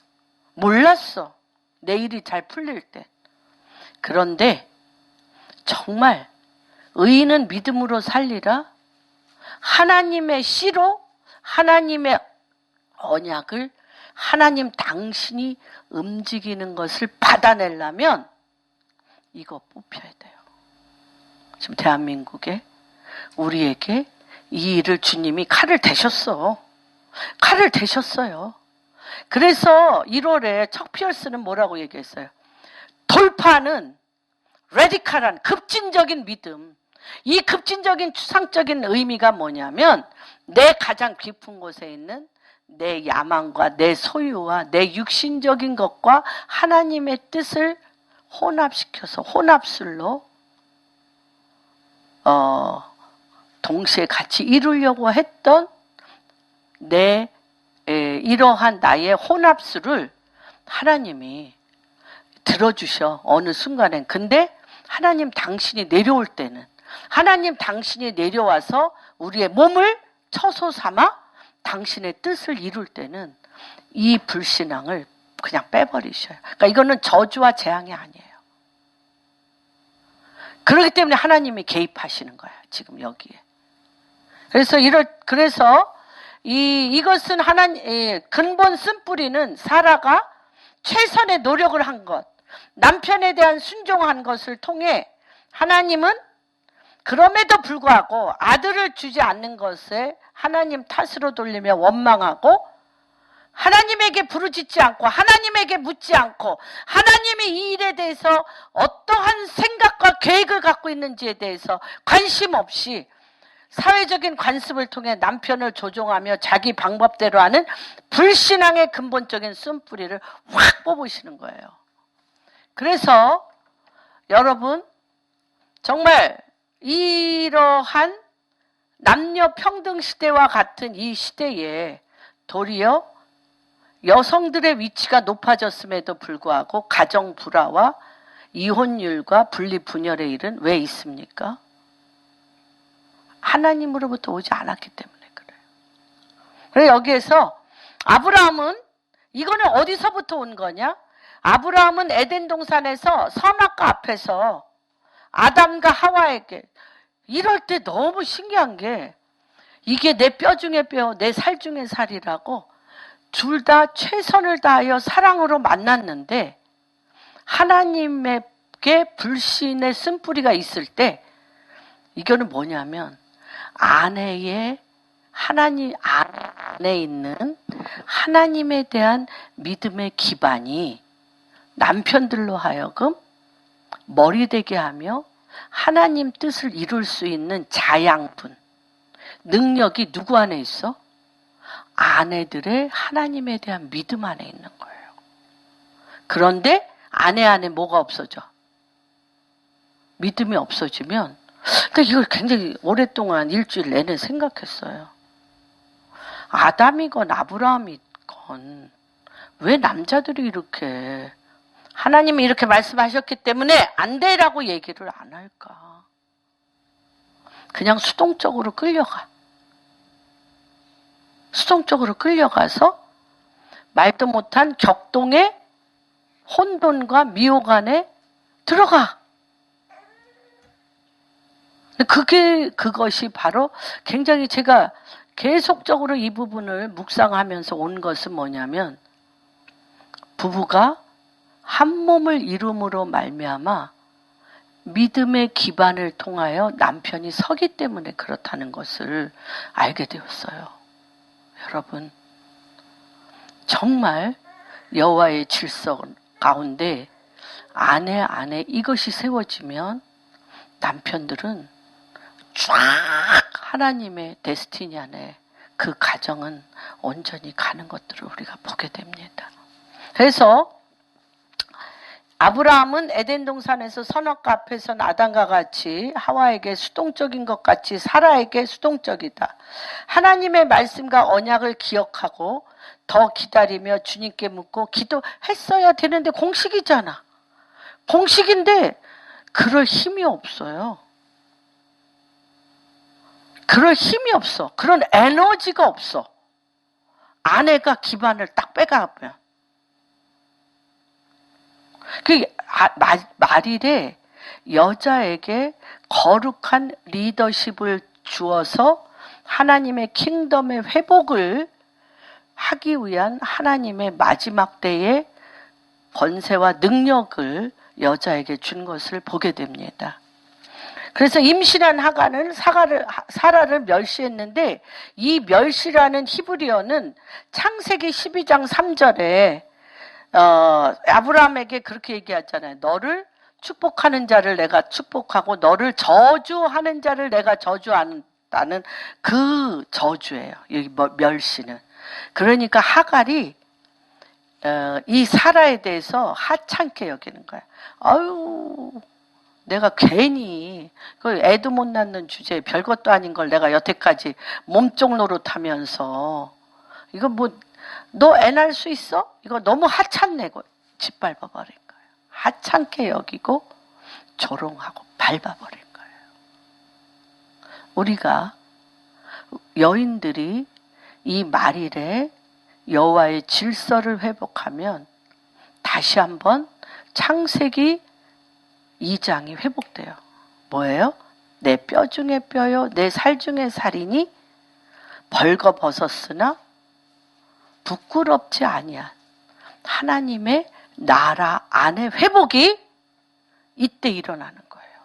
몰랐어. 내 일이 잘 풀릴 때. 그런데 정말 의인은 믿음으로 살리라. 하나님의 씨로 하나님의 언약을 하나님 당신이 움직이는 것을 받아내려면 이거 뽑혀야 돼요. 지금 대한민국에 우리에게 이 일을 주님이 칼을 대셨어. 칼을 대셨어요. 그래서 1월에 척 피어스는 뭐라고 얘기했어요? 돌파하는 레디칼한 급진적인 믿음. 이 급진적인 추상적인 의미가 뭐냐면 내 가장 깊은 곳에 있는 내 야망과 내 소유와 내 육신적인 것과 하나님의 뜻을 혼합시켜서 혼합술로 동시에 같이 이루려고 했던 이러한 나의 혼합술을 하나님이 들어주셔. 어느 순간엔. 근데 하나님 당신이 내려올 때는, 하나님 당신이 내려와서 우리의 몸을 처소 삼아 당신의 뜻을 이룰 때는 이 불신앙을 그냥 빼버리셔요. 그러니까 이거는 저주와 재앙이 아니에요. 그렇기 때문에 하나님이 개입하시는 거야, 지금 여기에. 그래서 이것은 하나님, 근본 쓴뿌리는 사라가 최선의 노력을 한 것, 남편에 대한 순종한 것을 통해 하나님은 그럼에도 불구하고 아들을 주지 않는 것에 하나님 탓으로 돌리며 원망하고 하나님에게 부르짖지 않고 하나님에게 묻지 않고 하나님이 이 일에 대해서 어떠한 생각과 계획을 갖고 있는지에 대해서 관심 없이 사회적인 관습을 통해 남편을 조종하며 자기 방법대로 하는 불신앙의 근본적인 쓴뿌리를 확 뽑으시는 거예요. 그래서 여러분 정말 이러한 남녀 평등 시대와 같은 이 시대에 도리어 여성들의 위치가 높아졌음에도 불구하고 가정 불화와 이혼율과 분리 분열의 일은 왜 있습니까? 하나님으로부터 오지 않았기 때문에 그래요. 그래서 여기에서 아브라함은 이거는 어디서부터 온 거냐? 아브라함은 에덴 동산에서 선악과 앞에서 아담과 하와에게 이럴 때 너무 신기한 게 이게 내 뼈 중에 뼈, 내 살 중에 살이라고 둘 다 최선을 다하여 사랑으로 만났는데 하나님에게 불신의 쓴뿌리가 있을 때 이거는 뭐냐면 아내의 하나님 안에 있는 하나님에 대한 믿음의 기반이 남편들로 하여금 머리되게 하며 하나님 뜻을 이룰 수 있는 자양분, 능력이 누구 안에 있어? 아내들의 하나님에 대한 믿음 안에 있는 거예요. 그런데 아내 안에 뭐가 없어져? 믿음이 없어지면, 그러니까 이걸 굉장히 오랫동안 일주일 내내 생각했어요. 아담이건 아브라함이건 왜 남자들이 이렇게 하나님이 이렇게 말씀하셨기 때문에 안 돼라고 얘기를 안 할까? 그냥 수동적으로 끌려가. 수동적으로 끌려가서 말도 못한 격동의 혼돈과 미혹 안에 들어가. 그것이 바로 굉장히 제가 계속적으로 이 부분을 묵상하면서 온 것은 뭐냐면 부부가 한 몸을 이룸으로 말미암아 믿음의 기반을 통하여 남편이 서기 때문에 그렇다는 것을 알게 되었어요. 여러분, 정말 여호와의 질서 가운데 아내 안에 이것이 세워지면 남편들은 쫙 하나님의 데스티니 안에 그 가정은 온전히 가는 것들을 우리가 보게 됩니다. 그래서 아브라함은 에덴 동산에서 선악과 앞에서 아담과 같이 하와에게 수동적인 것 같이 사라에게 수동적이다. 하나님의 말씀과 언약을 기억하고 더 기다리며 주님께 묻고 기도했어야 되는데 공식이잖아. 공식인데 그럴 힘이 없어요. 그럴 힘이 없어. 그런 에너지가 없어. 아내가 기반을 딱 빼가면. 말일에 여자에게 거룩한 리더십을 주어서 하나님의 킹덤의 회복을 하기 위한 하나님의 마지막 때의 권세와 능력을 여자에게 준 것을 보게 됩니다. 그래서 임신한 하가는 사라를 멸시했는데 이 멸시라는 히브리어는 창세기 12장 3절에 아브라함에게 그렇게 얘기하잖아요. 너를 축복하는 자를 내가 축복하고 너를 저주하는 자를 내가 저주한다는 그 저주예요. 여기 멸시는. 그러니까 하갈이 이 사라에 대해서 하찮게 여기는 거야. 아유, 내가 괜히 그 애도 못 낳는 주제에 별것도 아닌 걸 내가 여태까지 몸쪽 노릇하면서 이거 뭐 너 애 낳을 수 있어? 이거 너무 하찮네고 짓밟아버린 거예요. 하찮게 여기고 조롱하고 밟아버린 거예요. 우리가 여인들이 이 말일에 여호와의 질서를 회복하면 다시 한번 창세기 2장이 회복돼요. 뭐예요? 내 뼈 중에 뼈요, 내 살 중에 살이니 벌거벗었으나 부끄럽지 아니한 하나님의 나라 안의 회복이 이때 일어나는 거예요.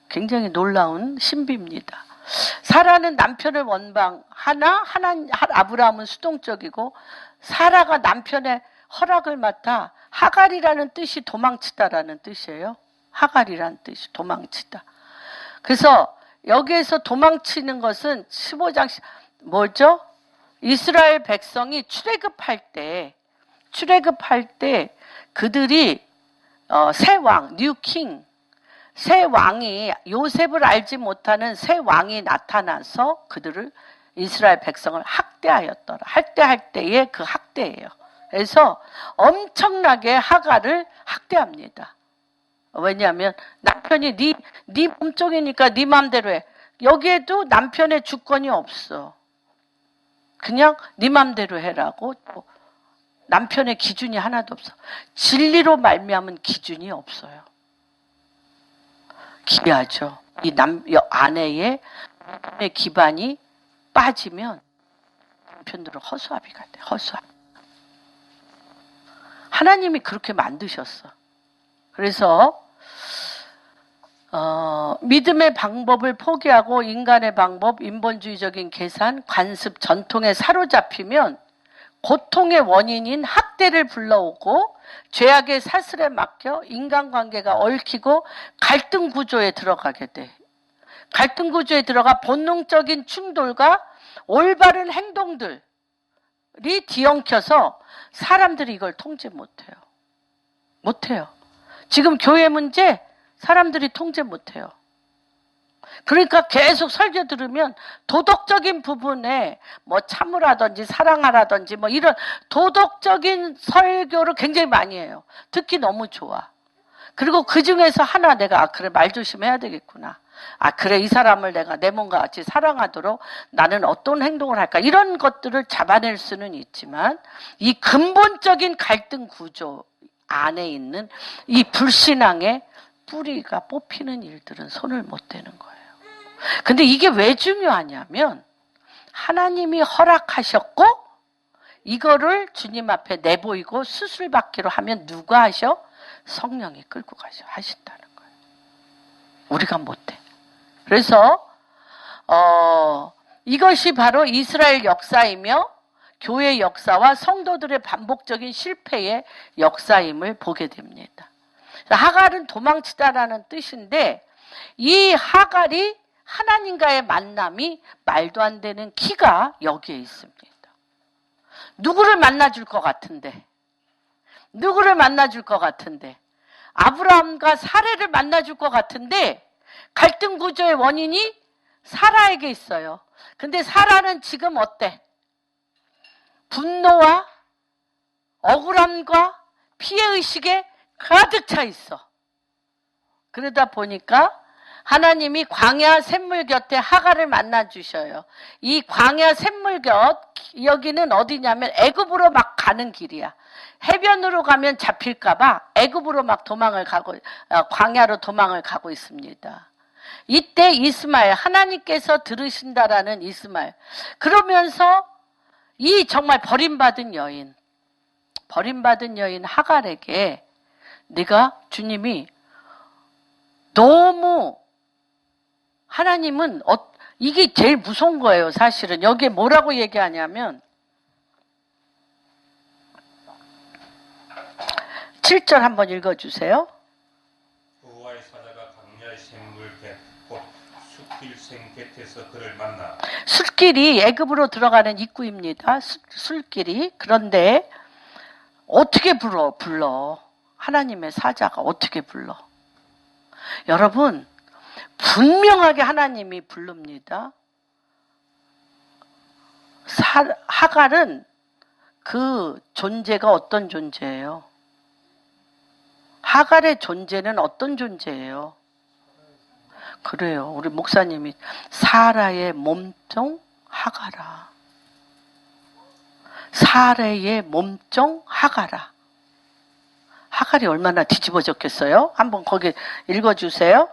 굉장히 놀라운 신비입니다. 사라는 남편을 원방하나 아브라함은 수동적이고 사라가 남편의 허락을 맡아 하갈이라는 뜻이 도망치다라는 뜻이에요. 하갈이라는 뜻이 도망치다. 그래서 여기에서 도망치는 것은 15장 뭐죠? 이스라엘 백성이 출애굽할 때 그들이 새 왕, 뉴킹, 새 왕이 요셉을 알지 못하는 새 왕이 나타나서 그들을 이스라엘 백성을 학대하였더라. 할 때에 그 학대예요. 그래서 엄청나게 하갈을 학대합니다. 왜냐하면 남편이 네 몸종이니까 네 맘대로 해. 여기에도 남편의 주권이 없어. 그냥 네 맘대로 해라고. 남편의 기준이 하나도 없어. 진리로 말미암은 기준이 없어요. 기이하죠. 이 아내의 기반이 빠지면 남편들은 허수아비가 돼. 허수아비. 하나님이 그렇게 만드셨어. 그래서 믿음의 방법을 포기하고 인간의 방법, 인본주의적인 계산, 관습, 전통에 사로잡히면 고통의 원인인 학대를 불러오고 죄악의 사슬에 막혀 인간관계가 얽히고 갈등 구조에 들어가게 돼. 갈등 구조에 들어가 본능적인 충돌과 올바른 행동들이 뒤엉켜서 사람들이 이걸 통제 못해요. 못해요. 지금 교회 문제 사람들이 통제 못해요. 그러니까 계속 설교 들으면 도덕적인 부분에 뭐 참으라든지 사랑하라든지 뭐 이런 도덕적인 설교를 굉장히 많이 해요. 듣기 너무 좋아. 그리고 그 중에서 하나 내가 그래 말 조심해야 되겠구나. 그래 이 사람을 내가 내 몸과 같이 사랑하도록 나는 어떤 행동을 할까. 이런 것들을 잡아낼 수는 있지만 이 근본적인 갈등 구조 안에 있는 이 불신앙의 뿌리가 뽑히는 일들은 손을 못 대는 거예요. 근데 이게 왜 중요하냐면 하나님이 허락하셨고 이거를 주님 앞에 내보이고 수술받기로 하면 누가 하셔? 성령이 끌고 가셔 하신다는 거예요. 우리가 못해. 그래서 이것이 바로 이스라엘 역사이며 교회 역사와 성도들의 반복적인 실패의 역사임을 보게 됩니다. 하갈은 도망치다라는 뜻인데 이 하갈이 하나님과의 만남이 말도 안 되는 키가 여기에 있습니다. 누구를 만나줄 것 같은데? 누구를 만나줄 것 같은데? 아브라함과 사례를 만나줄 것 같은데 갈등 구조의 원인이 사라에게 있어요. 근데 사라는 지금 어때? 분노와 억울함과 피해의식에 가득 차 있어. 그러다 보니까 하나님이 광야 샘물 곁에 하갈을 만나 주셔요. 이 광야 샘물 곁 여기는 어디냐면 애굽으로 막 가는 길이야. 해변으로 가면 잡힐까봐 애굽으로 막 광야로 도망을 가고 있습니다. 이때 이스마엘 하나님께서 들으신다라는 이스마엘. 그러면서 이 정말 버림받은 여인 하갈에게 주님이 너무 하나님은 이게 제일 무서운 거예요. 사실은 여기에 뭐라고 얘기하냐면 7절 한번 읽어주세요. 여호와의 사자가 광야의 샘물 곧 숫길생 곁에서 그를 만나. 숫길이 애굽으로 들어가는 입구입니다. 숫길이. 그런데 어떻게 불러? 하나님의 사자가 어떻게 불러? 여러분 분명하게 하나님이 부릅니다. 하갈은 그 존재가 어떤 존재예요? 하갈의 존재는 어떤 존재예요? 그래요. 우리 목사님이 사라의 몸종 하갈아. 사라의 몸종 하갈아. 하갈이 얼마나 뒤집어졌겠어요? 한번 거기 읽어주세요.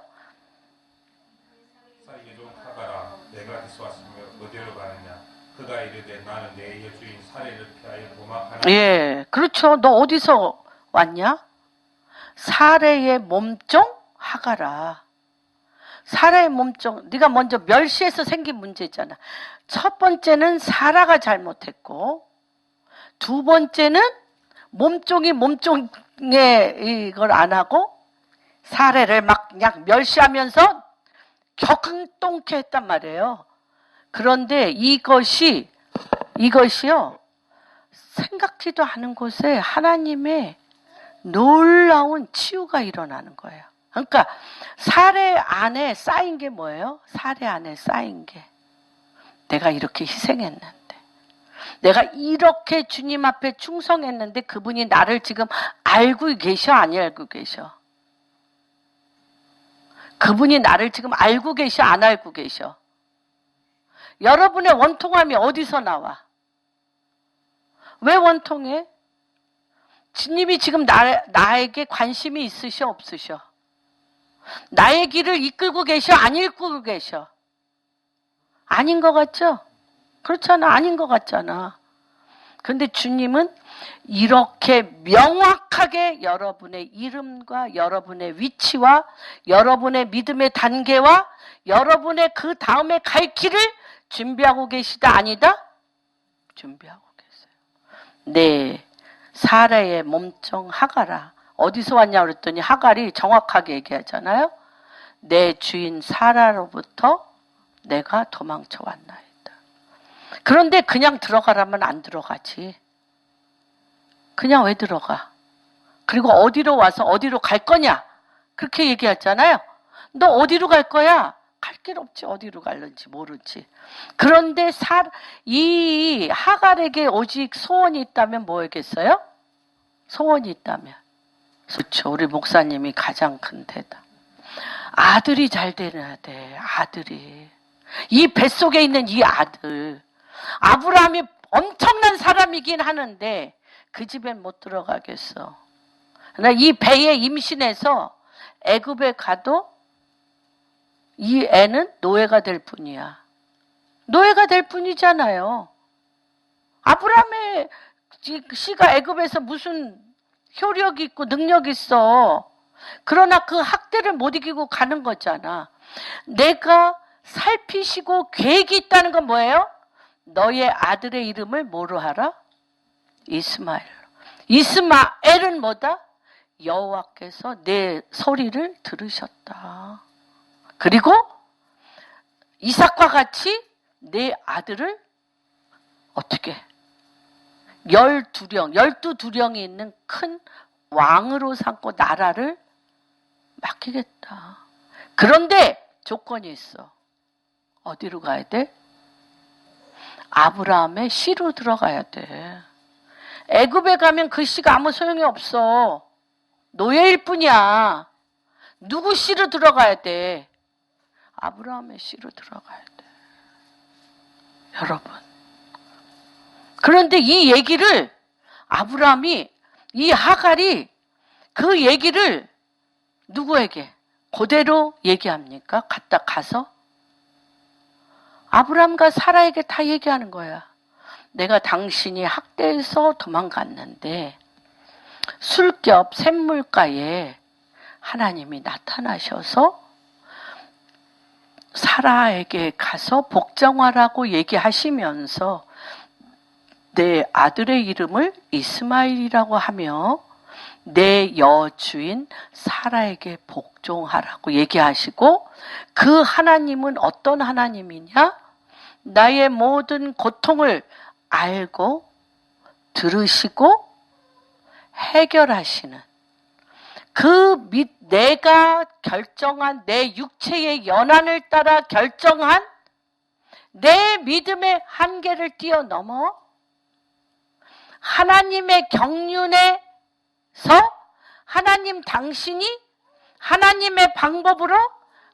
사이게 좀 하갈아, 내가 데려왔으며 어디로 가느냐? 예, 그렇죠. 너 어디서 왔냐? 사례의 몸종 하가라. 사라의 몸종, 네가 먼저 멸시해서 생긴 문제잖아. 첫 번째는 사라가 잘못했고, 두 번째는 몸종이 몸종에 이걸 안 하고 사례를 막 그냥 멸시하면서 격동케 했단 말이에요. 그런데 이것이요, 생각지도 않은 곳에 하나님의 놀라운 치유가 일어나는 거예요. 그러니까 사례 안에 쌓인 게 뭐예요? 사례 안에 쌓인 게 내가 이렇게 희생했는데, 내가 이렇게 주님 앞에 충성했는데 그분이 나를 지금 알고 계셔, 안 알고 계셔? 그분이 나를 지금 알고 계셔, 안 알고 계셔? 여러분의 원통함이 어디서 나와? 왜 원통해? 주님이 지금 나에게 관심이 있으셔, 없으셔? 나의 길을 이끌고 계셔, 안 이끌고 계셔? 아닌 것 같죠? 그렇잖아. 아닌 것 같잖아. 근데 주님은 이렇게 명확하게 여러분의 이름과 여러분의 위치와 여러분의 믿음의 단계와 여러분의 그 다음에 갈 길을 준비하고 계시다, 아니다? 준비하고 계세요. 네, 사라의 몸종 하가라. 어디서 왔냐 그랬더니 하갈이 정확하게 얘기하잖아요. 내 주인 사라로부터 내가 도망쳐 왔나이다. 그런데 그냥 들어가라면 안 들어가지. 그냥 왜 들어가? 그리고 어디로 와서 어디로 갈 거냐? 그렇게 얘기하잖아요. 너 어디로 갈 거야? 갈 길 없지. 어디로 갈는지 모르지. 그런데 이 하갈에게 오직 소원이 있다면 뭐겠어요? 소원이 있다면. 그렇죠. 우리 목사님이 가장 큰 대답. 아들이 잘 되어야 돼. 아들이. 이 뱃속에 있는 이 아들. 아브라함이 엄청난 사람이긴 하는데 그 집엔 못 들어가겠어. 이 배에 임신해서 애굽에 가도 이 애는 노예가 될 뿐이야. 노예가 될 뿐이잖아요. 아브라함의 씨가 애굽에서 무슨 효력이 있고 능력이 있어. 그러나 그 학대를 못 이기고 가는 거잖아. 내가 살피시고 계획이 있다는 건 뭐예요? 너의 아들의 이름을 뭐로 하라? 이스마엘. 이스마엘은 뭐다? 여호와께서 내 소리를 들으셨다. 그리고 이삭과 같이 내 아들을 어떻게 12두령이 있는 큰 왕으로 삼고 나라를 맡기겠다. 그런데 조건이 있어. 어디로 가야 돼? 아브라함의 씨로 들어가야 돼. 애굽에 가면 그 씨가 아무 소용이 없어. 노예일 뿐이야. 누구 씨로 들어가야 돼? 아브라함의 씨로 들어가야 돼. 여러분. 그런데 이 얘기를 아브라함이, 이 하갈이 그 얘기를 누구에게 그대로 얘기합니까? 가서 아브라함과 사라에게 다 얘기하는 거야. 내가 당신이 학대해서 도망갔는데 술겹 샘물가에 하나님이 나타나셔서 사라에게 가서 복종하라고 얘기하시면서 내 아들의 이름을 이스마엘이라고 하며 내 여주인 사라에게 복종하라고 얘기하시고, 그 하나님은 어떤 하나님이냐? 나의 모든 고통을 알고 들으시고 해결하시는, 내가 결정한 내 육체의 연한을 따라 결정한 내 믿음의 한계를 뛰어넘어 하나님의 경륜에서 하나님 당신이 하나님의 방법으로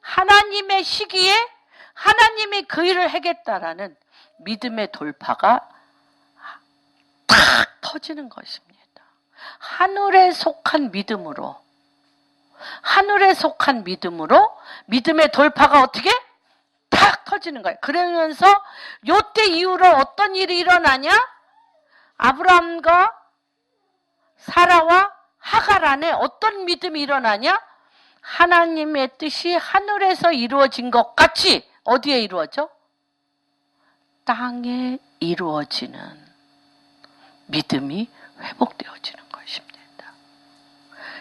하나님의 시기에 하나님이 그 일을 하겠다라는 믿음의 돌파가 탁 터지는 것입니다. 하늘에 속한 믿음으로 믿음의 돌파가 어떻게? 탁 터지는 거예요. 그러면서 요때 이후로 어떤 일이 일어나냐? 아브라함과 사라와 하갈 안에 어떤 믿음이 일어나냐? 하나님의 뜻이 하늘에서 이루어진 것 같이 어디에 이루어져? 땅에 이루어지는 믿음이 회복되어지는 것입니다.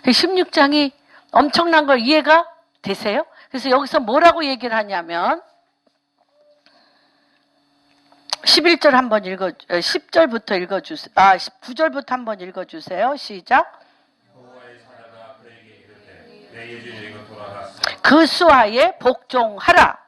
16장이 엄청난 걸 이해가 되세요? 그래서 여기서 뭐라고 얘기를 하냐면 11절 한번 10절부터 읽어주세요. 9절부터 한번 읽어주세요. 시작. 여호와의 사자가 그에게 이르되 내 예전에게 돌아갔어. 그 수하에 복종하라.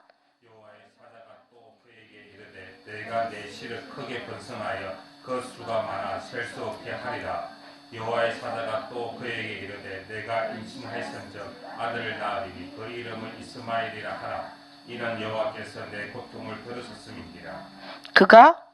여호와의 사자가 또 그에게 이르되 내가 내 실을 크게 번성하여 그 수가 많아 셀 수 없게 하리라. 여호와의 사자가 또 그에게 이르되 내가 임신하였은즉 아들을 낳으리니 그 이름을 이스마엘이라 하라. 이는 여호와께서 내 고통을 들으셨음이니라. 그가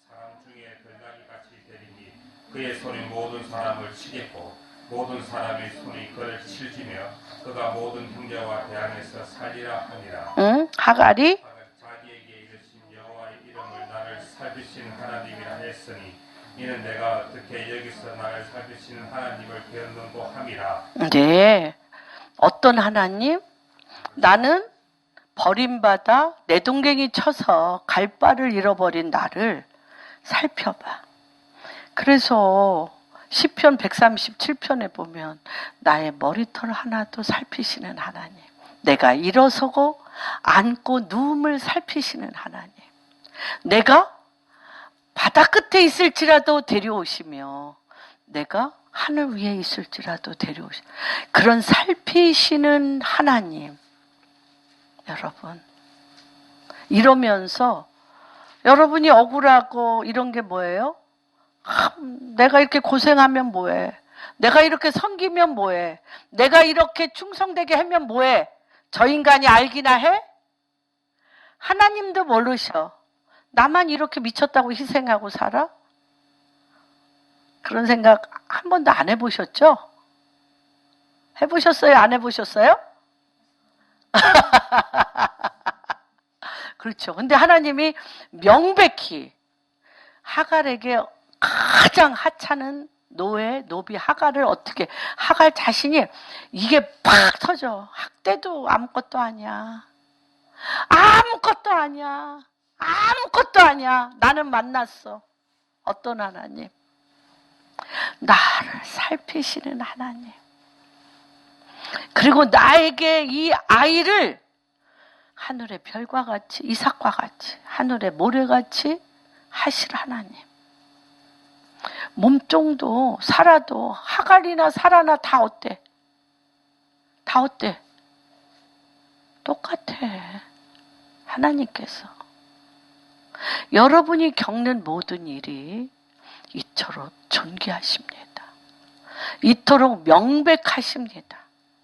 사람 중에 들나귀 같이 되리니 그의 손이 모든 사람을 치겠고 모든 사람의 손이 그를 칠지며 그가 모든 형제와 대항해서 살리라 하니라. 하갈이 자기에게 이르신 여호와의 이름을 나를 살피시는 하나님이라 했으니 이는 내가 어떻게 여기서 나를 살피시는 하나님을 배웠는고 함이라. 네, 어떤 하나님? 나는 버림받아 내동댕이 쳐서 갈 바를 잃어버린 나를 살펴봐. 그래서 시편 137편에 보면 나의 머리털 하나도 살피시는 하나님, 내가 일어서고 앉고 누움을 살피시는 하나님, 내가 바다 끝에 있을지라도 데려오시며 내가 하늘 위에 있을지라도 데려오시며 그런 살피시는 하나님. 여러분, 이러면서 여러분이 억울하고 이런 게 뭐예요? 내가 이렇게 고생하면 뭐해? 내가 이렇게 섬기면 뭐해? 내가 이렇게 충성되게 하면 뭐해? 저 인간이 알기나 해? 하나님도 모르셔. 나만 이렇게 미쳤다고 희생하고 살아? 그런 생각 한 번도 안 해보셨죠? 해보셨어요? 안 해보셨어요? 그렇죠. 근데 하나님이 명백히 하갈에게 가장 하찮은 노비 하갈을 어떻게, 하갈 자신이 이게 팍 터져. 학대도 아무것도 아니야. 아무것도 아니야. 아무것도 아니야. 나는 만났어. 어떤 하나님? 나를 살피시는 하나님. 그리고 나에게 이 아이를 하늘의 별과 같이, 이삭과 같이, 하늘의 모래같이 하실 하나님. 몸종도 사라도 하갈이나 사라나 다 어때? 다 어때? 똑같아. 하나님께서. 여러분이 겪는 모든 일이 이토록 존귀하십니다. 이토록 명백하십니다.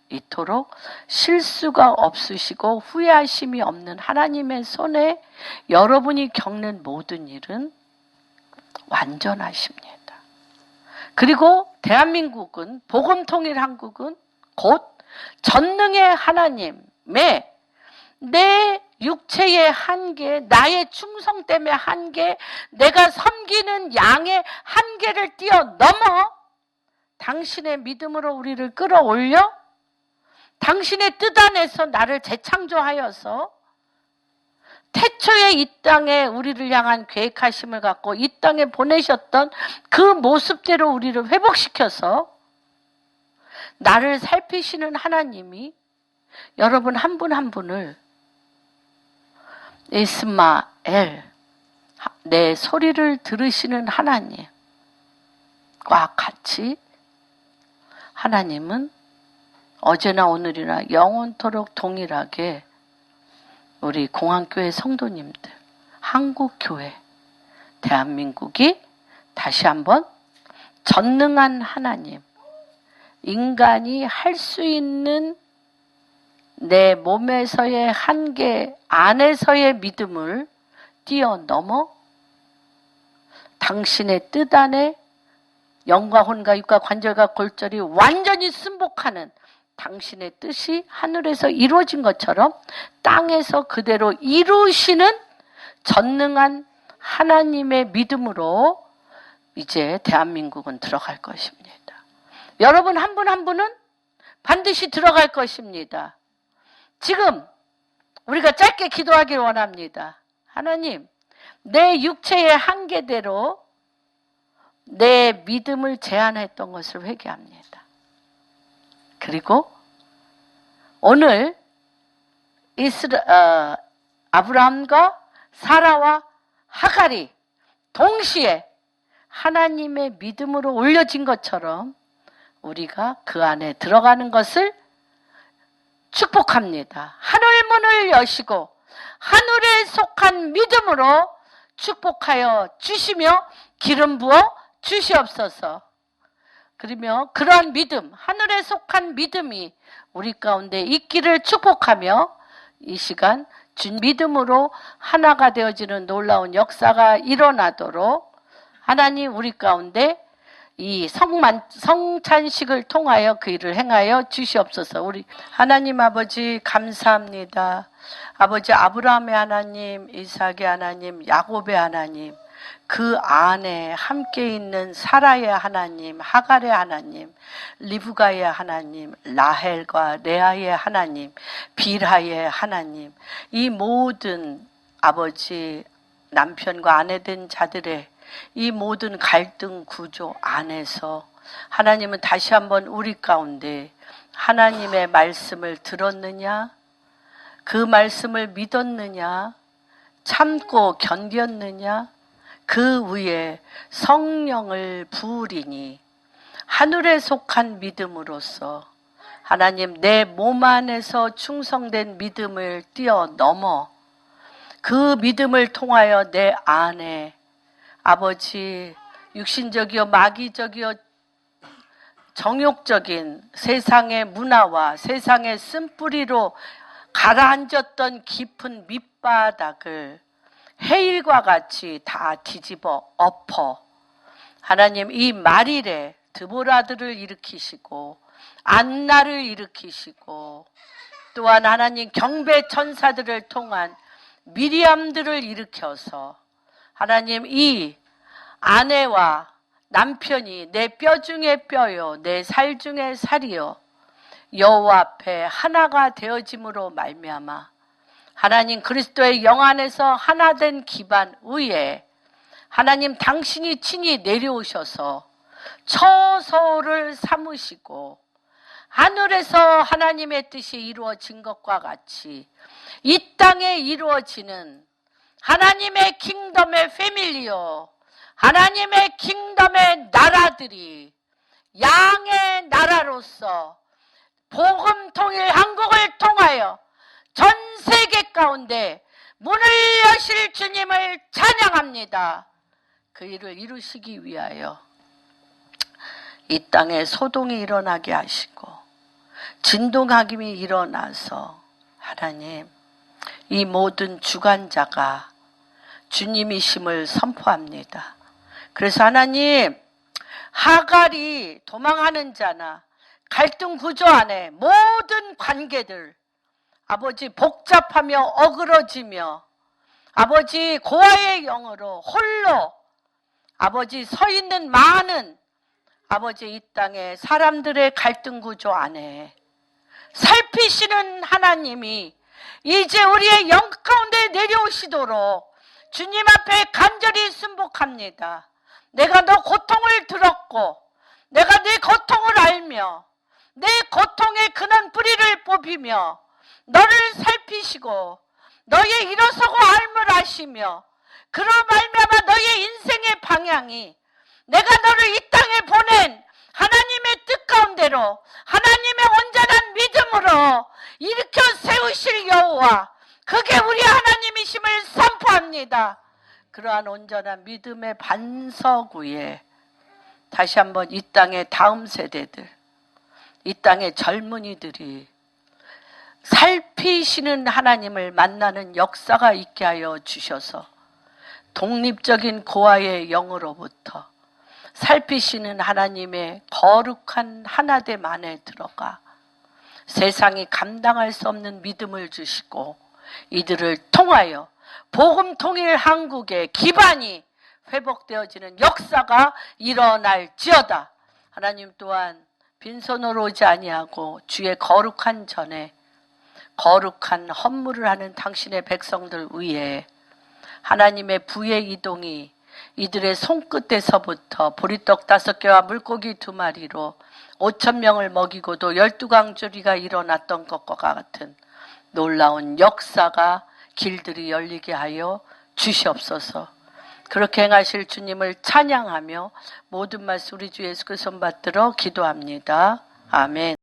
이토록 실수가 없으시고 후회하심이 없는 하나님의 손에 여러분이 겪는 모든 일은 완전하십니다. 그리고 대한민국은, 복음통일한국은 곧 전능의 하나님의 내 육체의 한계, 나의 충성 때문에 한계, 내가 섬기는 양의 한계를 뛰어넘어 당신의 믿음으로 우리를 끌어올려 당신의 뜻 안에서 나를 재창조하여서 태초에 이 땅에 우리를 향한 계획하심을 갖고 이 땅에 보내셨던 그 모습대로 우리를 회복시켜서 나를 살피시는 하나님이 여러분 한 분 한 분을 이스마엘, 내 소리를 들으시는 하나님과 같이 하나님은 어제나 오늘이나 영원토록 동일하게 우리 공항교회 성도님들, 한국교회, 대한민국이 다시 한번 전능한 하나님, 인간이 할 수 있는 내 몸에서의 한계 안에서의 믿음을 뛰어넘어 당신의 뜻 안에 영과 혼과 육과 관절과 골절이 완전히 승복하는 당신의 뜻이 하늘에서 이루어진 것처럼 땅에서 그대로 이루시는 전능한 하나님의 믿음으로 이제 대한민국은 들어갈 것입니다. 여러분 한 분 한 분은 반드시 들어갈 것입니다. 지금 우리가 짧게 기도하길 원합니다. 하나님, 내 육체의 한계대로 내 믿음을 제한했던 것을 회개합니다. 그리고 오늘 아브라함과 사라와 하갈이 동시에 하나님의 믿음으로 올려진 것처럼 우리가 그 안에 들어가는 것을 축복합니다. 하늘문을 여시고 하늘에 속한 믿음으로 축복하여 주시며 기름 부어 주시옵소서. 그러며 그러한 믿음, 하늘에 속한 믿음이 우리 가운데 있기를 축복하며 이 시간 주 믿음으로 하나가 되어지는 놀라운 역사가 일어나도록 하나님 우리 가운데 이 성찬식을 통하여 그 일을 행하여 주시옵소서. 우리 하나님 아버지 감사합니다. 아버지 아브라함의 하나님, 이삭의 하나님, 야곱의 하나님, 그 안에 함께 있는 사라의 하나님, 하갈의 하나님, 리브가의 하나님, 라헬과 레아의 하나님, 빌하의 하나님, 이 모든 아버지 남편과 아내 된 자들의 이 모든 갈등 구조 안에서 하나님은 다시 한번 우리 가운데 하나님의 말씀을 들었느냐, 그 말씀을 믿었느냐, 참고 견뎠느냐, 그 위에 성령을 부으리니 하늘에 속한 믿음으로써 하나님 내 몸 안에서 충성된 믿음을 뛰어넘어 그 믿음을 통하여 내 안에 아버지 육신적이요 마귀적이요 정욕적인 세상의 문화와 세상의 쓴뿌리로 가라앉았던 깊은 밑바닥을 해일과 같이 다 뒤집어 엎어 하나님 이 말일에 드보라들을 일으키시고 안나를 일으키시고 또한 하나님 경배 천사들을 통한 미리암들을 일으켜서 하나님 이 아내와 남편이 내 뼈 중에 뼈요 내 살 중에 살이요 여호와 앞에 하나가 되어짐으로 말미암아 하나님 그리스도의 영 안에서 하나된 기반 위에 하나님 당신이 친히 내려오셔서 처소를 삼으시고 하늘에서 하나님의 뜻이 이루어진 것과 같이 이 땅에 이루어지는 하나님의 킹덤의 패밀리요 하나님의 킹덤의 나라들이 양의 나라로서 복음 통일 한국을 통하여 전 세계 가운데 문을 여실 주님을 찬양합니다. 그 일을 이루시기 위하여 이 땅에 소동이 일어나게 하시고 진동하김이 일어나서 하나님 이 모든 주관자가 주님이심을 선포합니다. 그래서 하나님 하갈이 도망하는 자나 갈등 구조 안에 모든 관계들 아버지 복잡하며 어그러지며 아버지 고아의 영으로 홀로 아버지 서 있는 많은 아버지 이 땅의 사람들의 갈등 구조 안에 살피시는 하나님이 이제 우리의 영 가운데 내려오시도록 주님 앞에 간절히 순복합니다. 내가 너 고통을 들었고 내가 네 고통을 알며 내 고통의 근원 뿌리를 뽑히며 너를 살피시고 너의 일어서고 알물 아시며 그로 말미암아 너의 인생의 방향이 내가 너를 이 땅에 보낸 하나님의 뜻 가운데로 하나님의 온전한 믿음으로 일으켜 세우실 여호와 그게 우리 하나님이심을 선포합니다. 그러한 온전한 믿음의 반석 위에 다시 한번 이 땅의 다음 세대들 이 땅의 젊은이들이 살피시는 하나님을 만나는 역사가 있게 하여 주셔서 독립적인 고아의 영으로부터 살피시는 하나님의 거룩한 하나됨 안에 들어가 세상이 감당할 수 없는 믿음을 주시고 이들을 통하여 복음 통일 한국의 기반이 회복되어지는 역사가 일어날지어다. 하나님 또한 빈손으로 오지 아니하고 주의 거룩한 전에 거룩한 헌물을 하는 당신의 백성들 위에 하나님의 부의 이동이 이들의 손끝에서부터 보리떡 5개와 물고기 2마리로 5,000명을 먹이고도 12강조리가 일어났던 것과 같은 놀라운 역사가 길들이 열리게 하여 주시옵소서. 그렇게 행하실 주님을 찬양하며 모든 말씀 우리 주 예수 그리스도 받들어 기도합니다. 아멘.